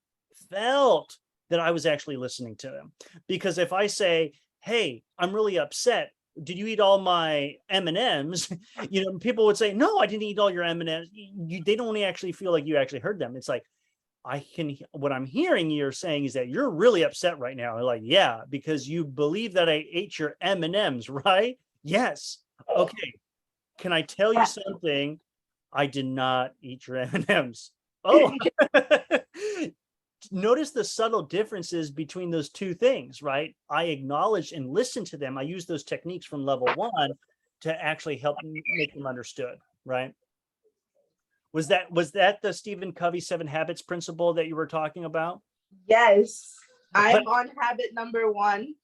S1: that I was actually listening to them. Because if I say, hey, I'm really upset, did you eat all my M&Ms? People would say, no, I didn't eat all your M&Ms. They don't actually feel like you actually heard them. It's like, what I'm hearing you're saying is that you're really upset right now. Like, yeah, because you believe that I ate your M&Ms, right? Yes. Okay. can I tell you something? I did not eat your M&Ms. Oh, notice the subtle differences between those two things, right? I acknowledged and listened to them. I used those techniques from level 1 to actually help make them understood, right? Was that the Stephen Covey 7 Habits principle that you were talking about?
S3: Yes, I'm
S1: But
S3: on habit number 1.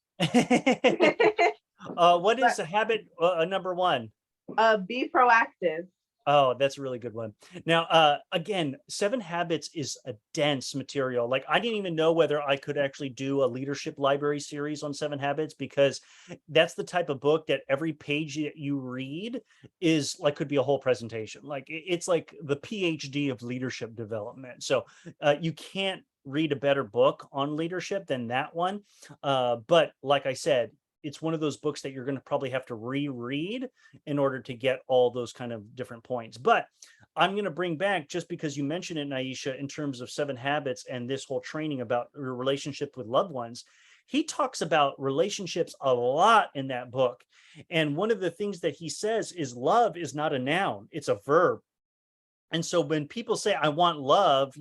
S1: what is a habit number 1?
S3: Be proactive.
S1: Oh, that's a really good one. Now, again, 7 Habits is a dense material. Like, I didn't even know whether I could actually do a leadership library series on 7 Habits, because that's the type of book that every page that you read is like, could be a whole presentation. Like, it's like the PhD of leadership development. So you can't read a better book on leadership than that one. But like I said, it's one of those books that you're going to probably have to reread in order to get all those kind of different points. But I'm going to bring back, just because you mentioned it, Naisha, in terms of 7 Habits and this whole training about your relationship with loved ones. He talks about relationships a lot in that book. And one of the things that he says is love is not a noun, it's a verb. And so when people say, I want love,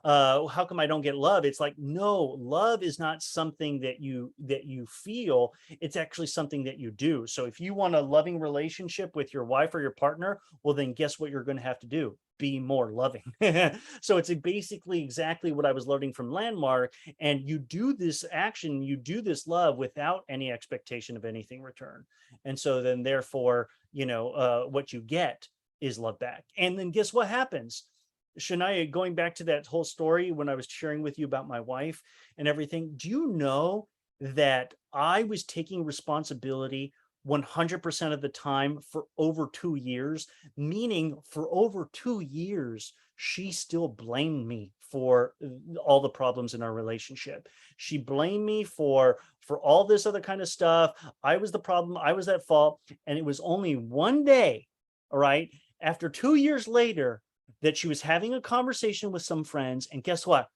S1: how come I don't get love? It's like, no, love is not something that you feel. It's actually something that you do. So if you want a loving relationship with your wife or your partner, well, then guess what you're going to have to do? Be more loving. So it's basically exactly what I was learning from Landmark. And you do this action, you do this love without any expectation of anything return. And so then therefore, what you get is love back. And then guess what happens? Shania, going back to that whole story when I was sharing with you about my wife and everything, do you know that I was taking responsibility 100% of the time for over 2 years? Meaning, for over 2 years, she still blamed me for all the problems in our relationship. She blamed me for all this other kind of stuff. I was the problem. I was at fault. And it was only one day, all right, after 2 years later, that she was having a conversation with some friends, and guess what?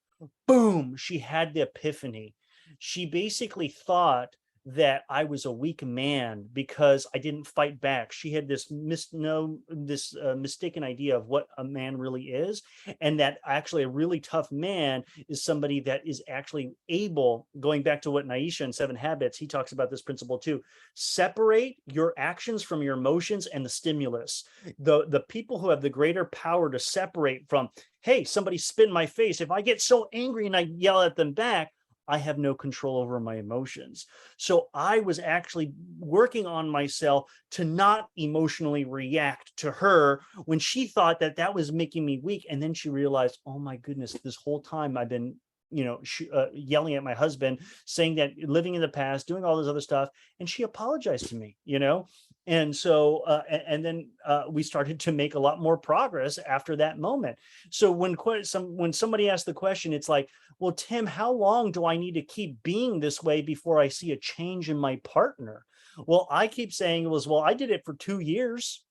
S1: Boom, she had the epiphany. She basically thought that I was a weak man because I didn't fight back. She had this mistaken idea of what a man really is, and that actually a really tough man is somebody that is actually able, going back to what Naisha in 7 Habits, he talks about this principle too, separate your actions from your emotions and the stimulus. The people who have the greater power to separate from, hey, somebody spit in my face, if I get so angry and I yell at them back, I have no control over my emotions. So I was actually working on myself to not emotionally react to her when she thought that that was making me weak. And then she realized, oh my goodness, this whole time I've been yelling at my husband, saying that, living in the past, doing all this other stuff. And she apologized to me, and so and then we started to make a lot more progress after that moment. So when somebody asked the question, it's like, well, Tim, how long do I need to keep being this way before I see a change in my partner? Well, I keep saying well, I did it for 2 years.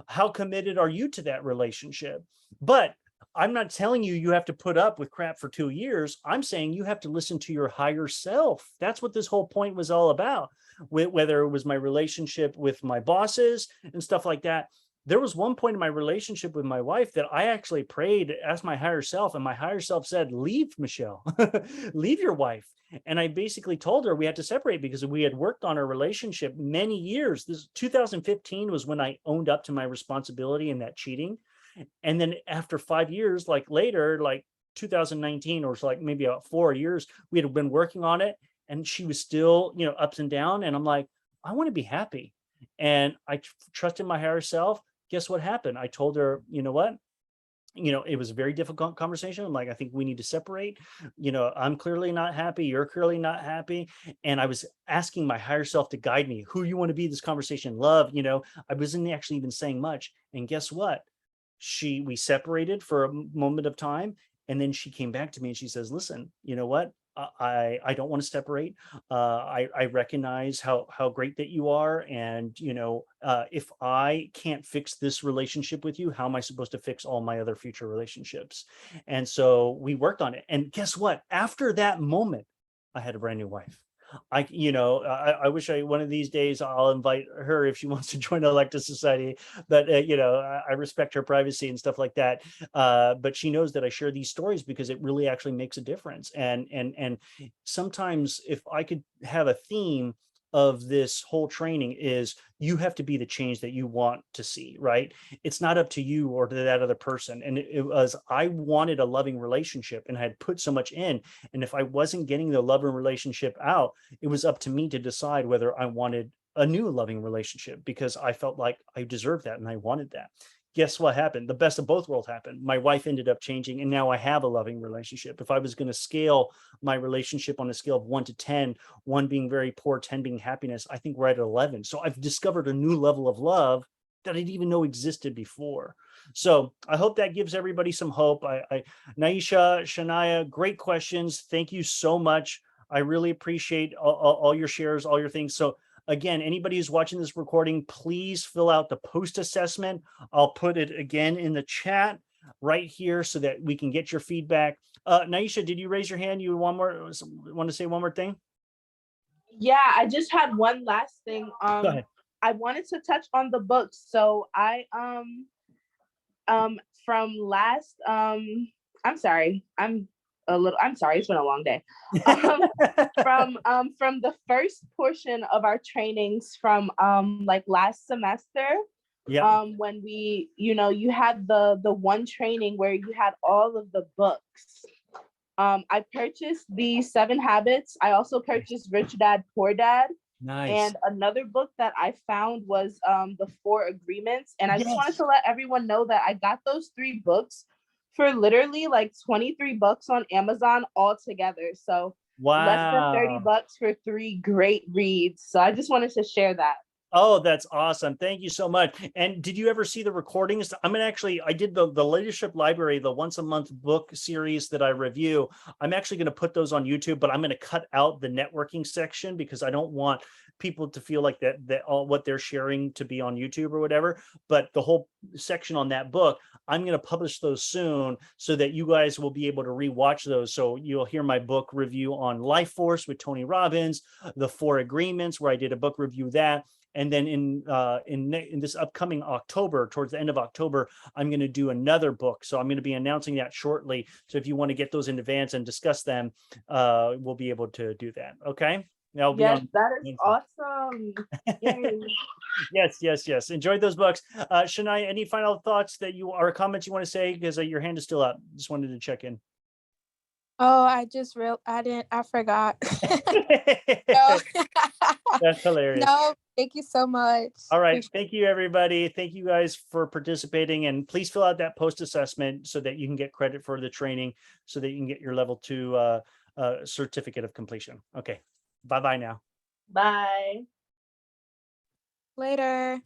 S1: How committed are you to that relationship? But I'm not telling you have to put up with crap for 2 years. I'm saying you have to listen to your higher self. That's what this whole point was all about. Whether it was my relationship with my bosses and stuff like that. There was one point in my relationship with my wife that I actually prayed, asked my higher self, and my higher self said, leave, Michelle, leave your wife. And I basically told her we had to separate because we had worked on our relationship many years. This 2015 was when I owned up to my responsibility in that cheating. And then after 5 years, like later, like 2019, or like maybe about 4 years, we had been working on it, and she was still, ups and down. And I'm like, I want to be happy. And I trusted my higher self. Guess what happened? I told her, you know what? It was a very difficult conversation. I'm like, I think we need to separate. I'm clearly not happy. You're clearly not happy. And I was asking my higher self to guide me. Who you want to be this conversation? Love, I wasn't actually even saying much. And guess what? We separated for a moment of time, and then she came back to me and she says, listen, you know what? I don't want to separate. I recognize how great that you are. And, if I can't fix this relationship with you, how am I supposed to fix all my other future relationships? And so we worked on it. And guess what? After that moment, I had a brand new wife. I wish one of these days I'll invite her if she wants to join Electa Society, but I respect her privacy and stuff like that. But she knows that I share these stories because it really actually makes a difference. And sometimes if I could have a theme of this whole training is you have to be the change that you want to see, right? It's not up to you or to that other person. And it was, I wanted a loving relationship and I had put so much in. And if I wasn't getting the loving relationship out, it was up to me to decide whether I wanted a new loving relationship because I felt like I deserved that and I wanted that. Guess what happened? The best of both worlds happened. My wife ended up changing and now I have a loving relationship. If I was going to scale my relationship on a scale of 1 to 10, 1 being very poor, 10 being happiness, I think we're at 11. So I've discovered a new level of love that I didn't even know existed before. So I hope that gives everybody some hope. Naisha, Shania, great questions. Thank you so much. I really appreciate all your shares, all your things. So again, anybody who's watching this recording, please fill out the post assessment. I'll put it again in the chat right here so that we can get your feedback. Naisha, did you raise your hand? You want to say one more thing?
S3: Yeah, I just had one last thing.
S1: Go ahead.
S3: I wanted to touch on the books. So I from last I'm sorry, it's been a long day. From the first portion of our trainings from like last semester,
S1: yeah,
S3: when we, you had the one training where you had all of the books. I purchased the 7 Habits. I also purchased Rich Dad Poor Dad.
S1: nice.
S3: And another book that I found was the 4 Agreements. And I just wanted
S1: Yes.
S3: to let everyone know that I got those 3 books for literally like 23 bucks on Amazon all together. So less than 30
S1: Wow.
S3: bucks for 3 great reads. So I just wanted to share that.
S1: Oh, that's awesome. Thank you so much. And did you ever see the recordings? I did the Leadership Library, the once a month book series that I review. I'm actually going to put those on YouTube, but I'm going to cut out the networking section because I don't want people to feel like that all what they're sharing to be on YouTube or whatever. But the whole section on that book, I'm going to publish those soon so that you guys will be able to rewatch those. So you'll hear my book review on Life Force with Tony Robbins, the 4 Agreements, where I did a book review that. And then in this upcoming October, towards the end of October, I'm going to do another book. So I'm going to be announcing that shortly. So if you want to get those in advance and discuss them, we'll be able to do that. Okay. Now,
S3: yes, that is awesome.
S1: Yes. Enjoy those books. Shania, any final thoughts or comments you want to say? Because your hand is still up. Just wanted to check in.
S2: Oh, I forgot. No.
S1: That's hilarious.
S2: No, thank you so much.
S1: All right. Thank you, everybody. Thank you guys for participating. And please fill out that post assessment so that you can get credit for the training so that you can get your level 2 certificate of completion. Okay. Bye-bye now.
S3: Bye.
S2: Later.